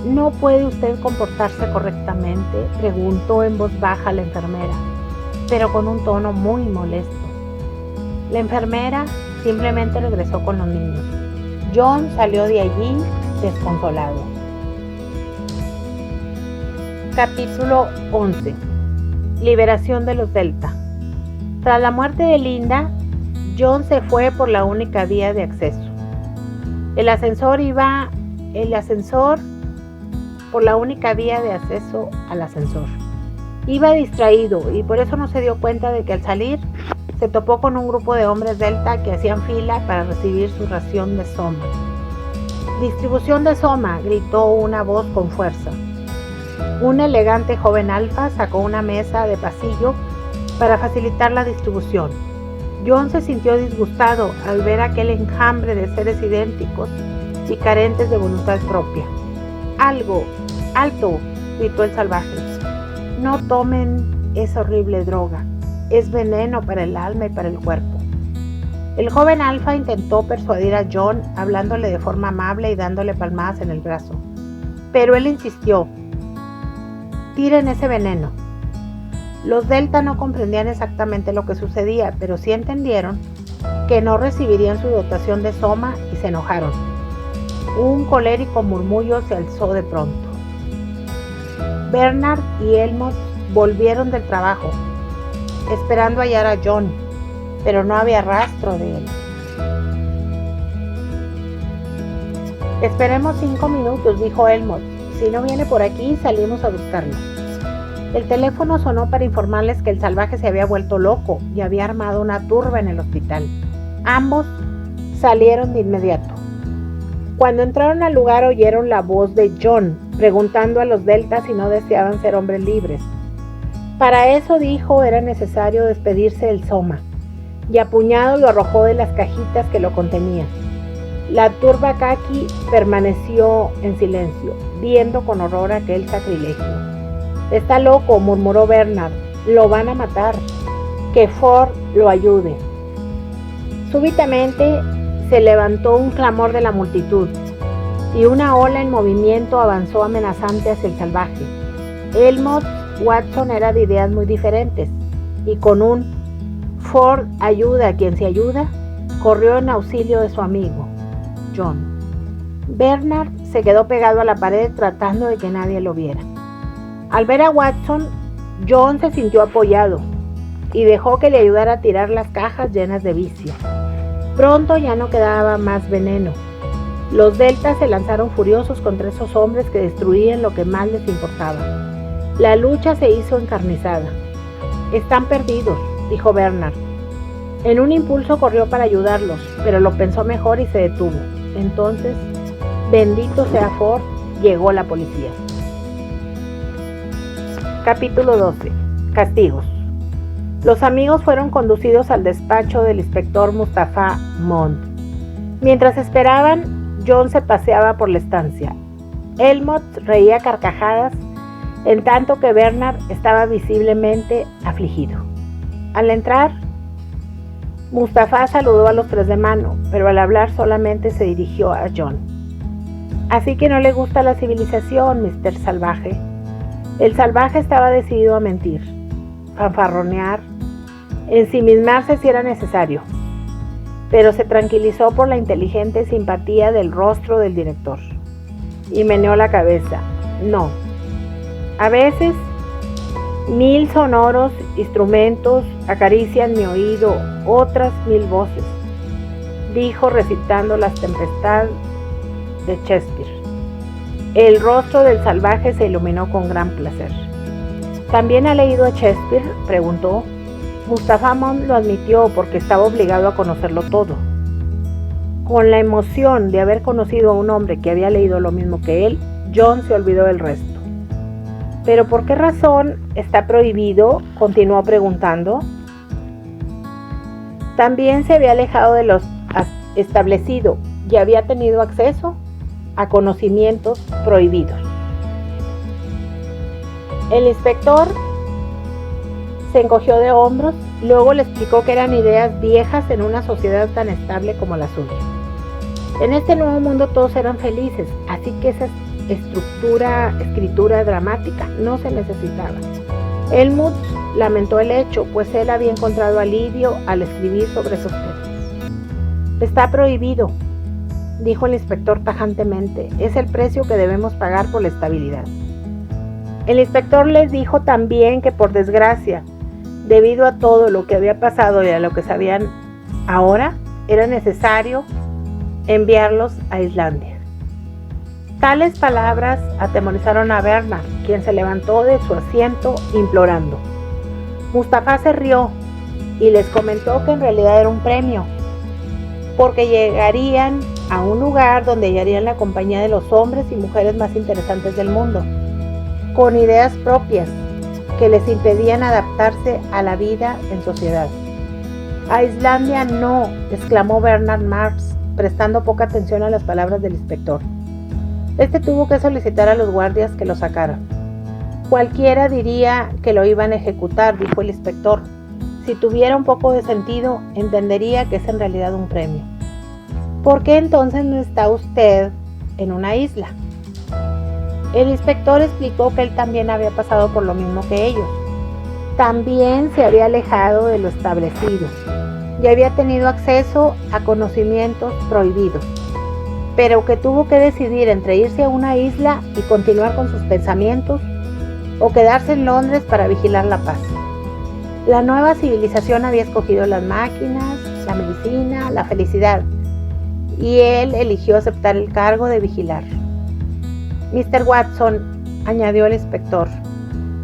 ¿No puede usted comportarse correctamente?, preguntó en voz baja la enfermera, pero con un tono muy molesto. La enfermera simplemente regresó con los niños. John salió de allí desconsolado. Capítulo 11. Liberación de los Delta. Tras la muerte de Linda, John se fue por la única vía de acceso. El ascensor por la única vía de acceso al ascensor. Iba distraído y por eso no se dio cuenta de que al salir se topó con un grupo de hombres Delta que hacían fila para recibir su ración de Soma. «Distribución de Soma», gritó una voz con fuerza. Un elegante joven alfa sacó una mesa de pasillo para facilitar la distribución. John se sintió disgustado al ver aquel enjambre de seres idénticos y carentes de voluntad propia. ¡Alto!, gritó el salvaje. «No tomen esa horrible droga. Es veneno para el alma y para el cuerpo». El joven alfa intentó persuadir a John hablándole de forma amable y dándole palmadas en el brazo, pero él insistió: «Tiren ese veneno». Los Delta no comprendían exactamente lo que sucedía, pero sí entendieron que no recibirían su dotación de Soma y se enojaron. Un colérico murmullo se alzó de pronto. Bernard y Elmot volvieron del trabajo, esperando hallar a John, pero no había rastro de él. «Esperemos 5 minutos», dijo Elmot. «Si no viene por aquí, salimos a buscarlo». El teléfono sonó para informarles que el salvaje se había vuelto loco y había armado una turba en el hospital. Ambos salieron de inmediato. Cuando entraron al lugar oyeron la voz de John, preguntando a los Deltas si no deseaban ser hombres libres. Para eso, dijo, era necesario despedirse del Soma, y a puñados lo arrojó de las cajitas que lo contenían. La turba caqui permaneció en silencio, viendo con horror aquel sacrilegio. «Está loco», murmuró Bernard. «Lo van a matar. Que Ford lo ayude». Súbitamente se levantó un clamor de la multitud, y una ola en movimiento avanzó amenazante hacia el salvaje. Elmot Watson era de ideas muy diferentes, y con un «Ford ayuda a quien se ayuda», corrió en auxilio de su amigo, John. Bernard se quedó pegado a la pared tratando de que nadie lo viera. Al ver a Watson, John se sintió apoyado y dejó que le ayudara a tirar las cajas llenas de vicio. Pronto ya no quedaba más veneno. Los Deltas se lanzaron furiosos contra esos hombres que destruían lo que más les importaba. La lucha se hizo encarnizada. «Están perdidos», dijo Bernard. En un impulso corrió para ayudarlos, pero lo pensó mejor y se detuvo. Entonces, bendito sea Ford, llegó la policía. Capítulo 12. Castigos. Los amigos fueron conducidos al despacho del inspector Mustafa Mond. Mientras esperaban, John se paseaba por la estancia. Elmot reía a carcajadas, en tanto que Bernard estaba visiblemente afligido. Al entrar, Mustafa saludó a los tres de mano, pero al hablar solamente se dirigió a John. «Así que no le gusta la civilización, Mr. Salvaje». El salvaje estaba decidido a mentir, fanfarronear, ensimismarse si era necesario, pero se tranquilizó por la inteligente simpatía del rostro del director y meneó la cabeza. «No. A veces 1000 sonoros instrumentos acarician mi oído, otras 1000 voces», dijo recitando Las Tempestades de Shakespeare. El rostro del salvaje se iluminó con gran placer. «¿También ha leído a Shakespeare?», preguntó. Mustafa Mond lo admitió porque estaba obligado a conocerlo todo. Con la emoción de haber conocido a un hombre que había leído lo mismo que él, John se olvidó del resto. «¿Pero por qué razón está prohibido?», continuó preguntando. También se había alejado de lo establecido y había tenido acceso a conocimientos prohibidos. El inspector se encogió de hombros, luego le explicó que eran ideas viejas en una sociedad tan estable como la suya. En este nuevo mundo todos eran felices, así que esa escritura dramática no se necesitaba. Helmut lamentó el hecho, pues él había encontrado alivio al escribir sobre esos temas. Está prohibido, dijo el inspector tajantemente, es el precio que debemos pagar por la estabilidad. El inspector les dijo también que por desgracia, debido a todo lo que había pasado y a lo que sabían ahora, era necesario enviarlos a Islandia. Tales palabras atemorizaron a Bernard, quien se levantó de su asiento implorando. Mustafa se rió y les comentó que en realidad era un premio, porque llegarían a un lugar donde hallarían la compañía de los hombres y mujeres más interesantes del mundo, con ideas propias que les impedían adaptarse a la vida en sociedad. A Islandia no, exclamó Bernard Marx, prestando poca atención a las palabras del inspector. Este tuvo que solicitar a los guardias que lo sacaran. Cualquiera diría que lo iban a ejecutar, dijo el inspector. Si tuviera un poco de sentido, entendería que es en realidad un premio. ¿Por qué entonces no está usted en una isla? El inspector explicó que él también había pasado por lo mismo que ellos. También se había alejado de lo establecido y había tenido acceso a conocimientos prohibidos, pero que tuvo que decidir entre irse a una isla y continuar con sus pensamientos o quedarse en Londres para vigilar la paz. La nueva civilización había escogido las máquinas, la medicina, la felicidad, y él eligió aceptar el cargo de vigilar. Mr. Watson, añadió el inspector,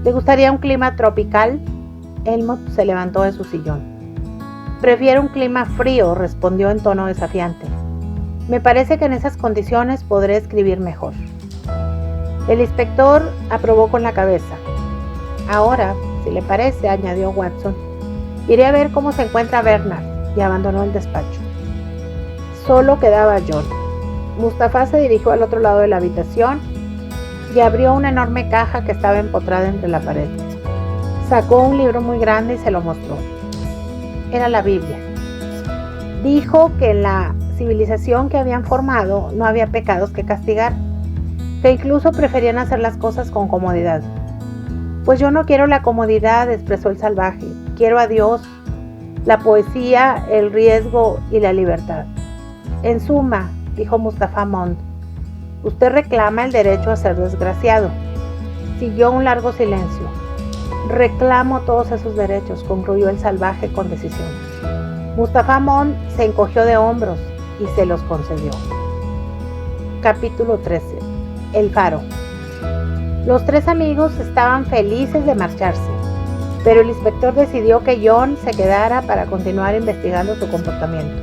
¿le gustaría un clima tropical? Helmut se levantó de su sillón. Prefiero un clima frío, respondió en tono desafiante. Me parece que en esas condiciones podré escribir mejor. El inspector aprobó con la cabeza. Ahora, si le parece, añadió Watson, iré a ver cómo se encuentra Bernard, y abandonó el despacho. Solo quedaba John. Mustafa se dirigió al otro lado de la habitación y abrió una enorme caja que estaba empotrada entre la pared. Sacó un libro muy grande y se lo mostró. Era la Biblia. Dijo que en la civilización que habían formado no había pecados que castigar, que incluso preferían hacer las cosas con comodidad. Pues yo no quiero la comodidad, expresó el salvaje. Quiero a Dios, la poesía, el riesgo y la libertad. En suma, dijo Mustafa Mond, usted reclama el derecho a ser desgraciado. Siguió un largo silencio. Reclamo todos esos derechos, concluyó el salvaje con decisión. Mustafa Mond se encogió de hombros y se los concedió. Capítulo 13. El faro. Los tres amigos estaban felices de marcharse, pero el inspector decidió que John se quedara para continuar investigando su comportamiento.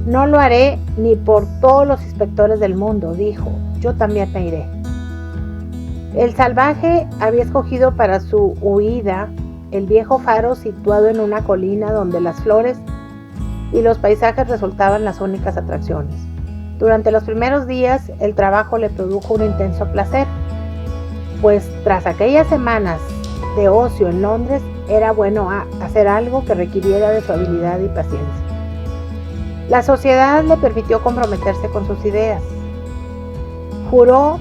No lo haré ni por todos los inspectores del mundo, dijo. Yo también me iré. El salvaje había escogido para su huida el viejo faro situado en una colina donde las flores y los paisajes resultaban las únicas atracciones. Durante los primeros días el trabajo le produjo un intenso placer, pues tras aquellas semanas de ocio en Londres era bueno hacer algo que requiriera de su habilidad y paciencia. La sociedad le permitió comprometerse con sus ideas. Juró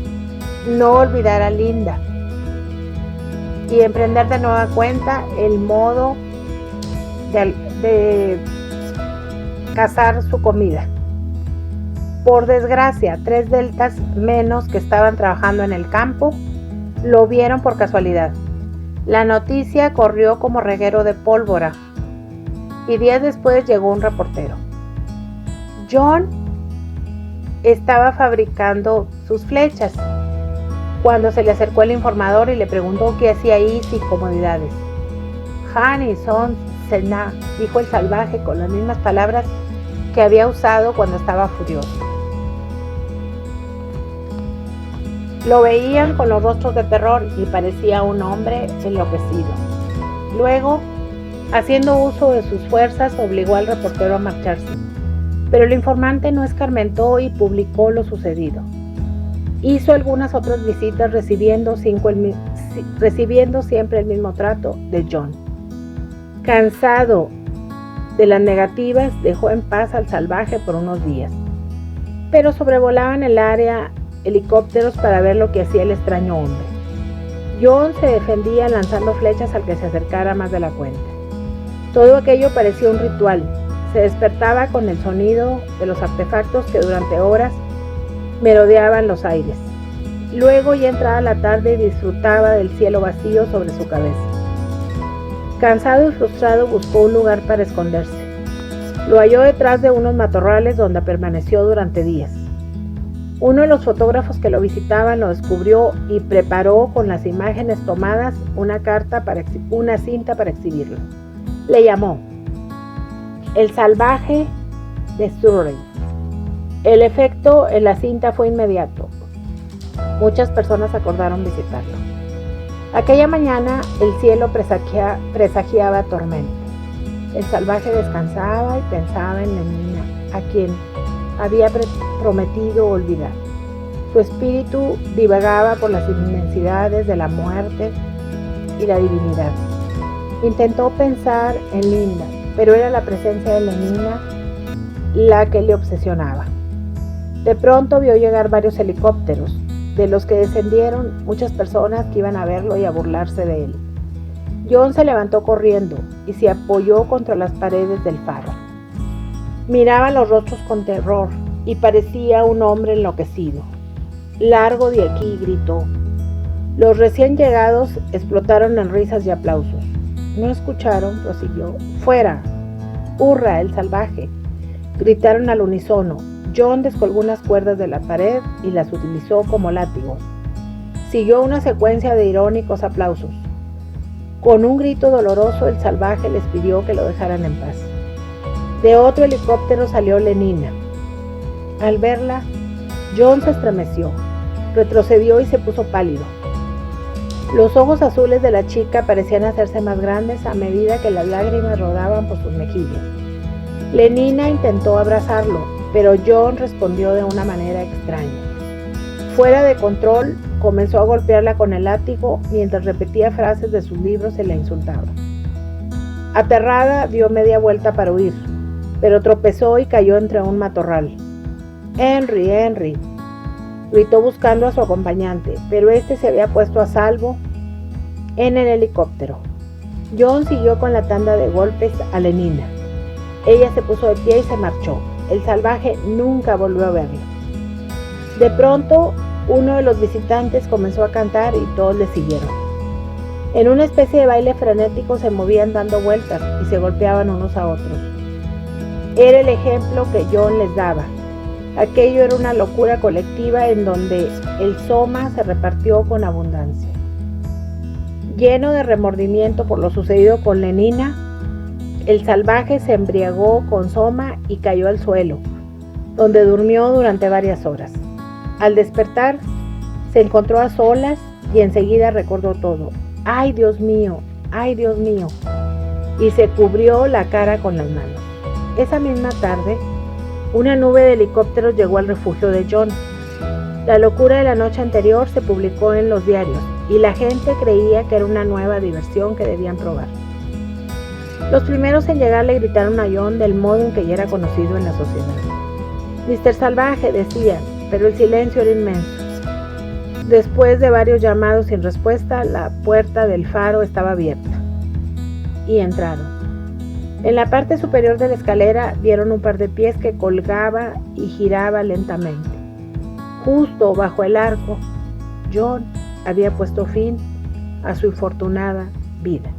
no olvidar a Linda y emprender de nueva cuenta el modo de cazar su comida. Por desgracia, 3 deltas menos que estaban trabajando en el campo lo vieron por casualidad. La noticia corrió como reguero de pólvora y días después llegó un reportero. John estaba fabricando sus flechas cuando se le acercó el informador y le preguntó qué hacía ahí sin comodidades. Hani son Sena, dijo el salvaje con las mismas palabras que había usado cuando estaba furioso. Lo veían con los rostros de terror y parecía un hombre enloquecido. Luego Haciendo uso de sus fuerzas, obligó al reportero a marcharse, pero el informante no escarmentó y publicó lo sucedido. Hizo algunas otras visitas recibiendo siempre el mismo trato de John. Cansado de las negativas, dejó en paz al salvaje por unos días, pero sobrevolaban el área helicópteros para ver lo que hacía el extraño hombre. John se defendía lanzando flechas al que se acercara más de la cuenta. Todo aquello parecía un ritual. Se despertaba con el sonido de los artefactos que durante horas merodeaban los aires. Luego ya entraba la tarde y disfrutaba del cielo vacío sobre su cabeza. Cansado y frustrado buscó un lugar para esconderse. Lo halló detrás de unos matorrales donde permaneció durante días. Uno de los fotógrafos que lo visitaban lo descubrió y preparó con las imágenes tomadas una cinta para exhibirlo. Le llamó El salvaje de Surrey. El efecto en la cinta fue inmediato. Muchas personas acordaron visitarlo. Aquella mañana el cielo presagiaba tormenta. El salvaje descansaba y pensaba en Lenina, a quien había prometido olvidar. Su espíritu divagaba por las inmensidades de la muerte y la divinidad. Intentó pensar en Linda, pero era la presencia de Lenina la que le obsesionaba. De pronto vio llegar varios helicópteros, de los que descendieron muchas personas que iban a verlo y a burlarse de él. John se levantó corriendo y se apoyó contra las paredes del faro. Miraba los rostros con terror y parecía un hombre enloquecido. «Largo de aquí», gritó. Los recién llegados explotaron en risas y aplausos. «No escucharon», prosiguió. «¡Fuera! ¡Hurra, el salvaje!», gritaron al unísono. John descolgó unas cuerdas de la pared y las utilizó como látigos. Siguió una secuencia de irónicos aplausos. Con un grito doloroso, el salvaje les pidió que lo dejaran en paz. De otro helicóptero salió Lenina. Al verla, John se estremeció, retrocedió y se puso pálido. Los ojos azules de la chica parecían hacerse más grandes a medida que las lágrimas rodaban por sus mejillas. Lenina intentó abrazarlo, pero John respondió de una manera extraña. Fuera de control, comenzó a golpearla con el látigo mientras repetía frases de sus libros y la insultaba. Aterrada, dio media vuelta para huir, pero tropezó y cayó entre un matorral. «Henry, Henry», gritó buscando a su acompañante, pero este se había puesto a salvo en el helicóptero. John siguió con la tanda de golpes a Lenina. Ella se puso de pie y se marchó. El salvaje nunca volvió a verlo. De pronto, uno de los visitantes comenzó a cantar y todos le siguieron. En una especie de baile frenético se movían dando vueltas y se golpeaban unos a otros. Era el ejemplo que John les daba. Aquello era una locura colectiva en donde el soma se repartió con abundancia. Lleno de remordimiento por lo sucedido con Lenina, el salvaje se embriagó con soma y cayó al suelo, donde durmió durante varias horas. Al despertar, se encontró a solas y enseguida recordó todo. ¡Ay, Dios mío! ¡Ay, Dios mío! Y se cubrió la cara con las manos. Esa misma tarde, una nube de helicópteros llegó al refugio de John. La locura de la noche anterior se publicó en los diarios y la gente creía que era una nueva diversión que debían probar. Los primeros en llegar le gritaron a John del modo en que ya era conocido en la sociedad. «Mr. Salvaje», decían, pero el silencio era inmenso. Después de varios llamados sin respuesta, la puerta del faro estaba abierta y entraron. En la parte superior de la escalera vieron un par de pies que colgaba y giraba lentamente. Justo bajo el arco, John había puesto fin a su infortunada vida.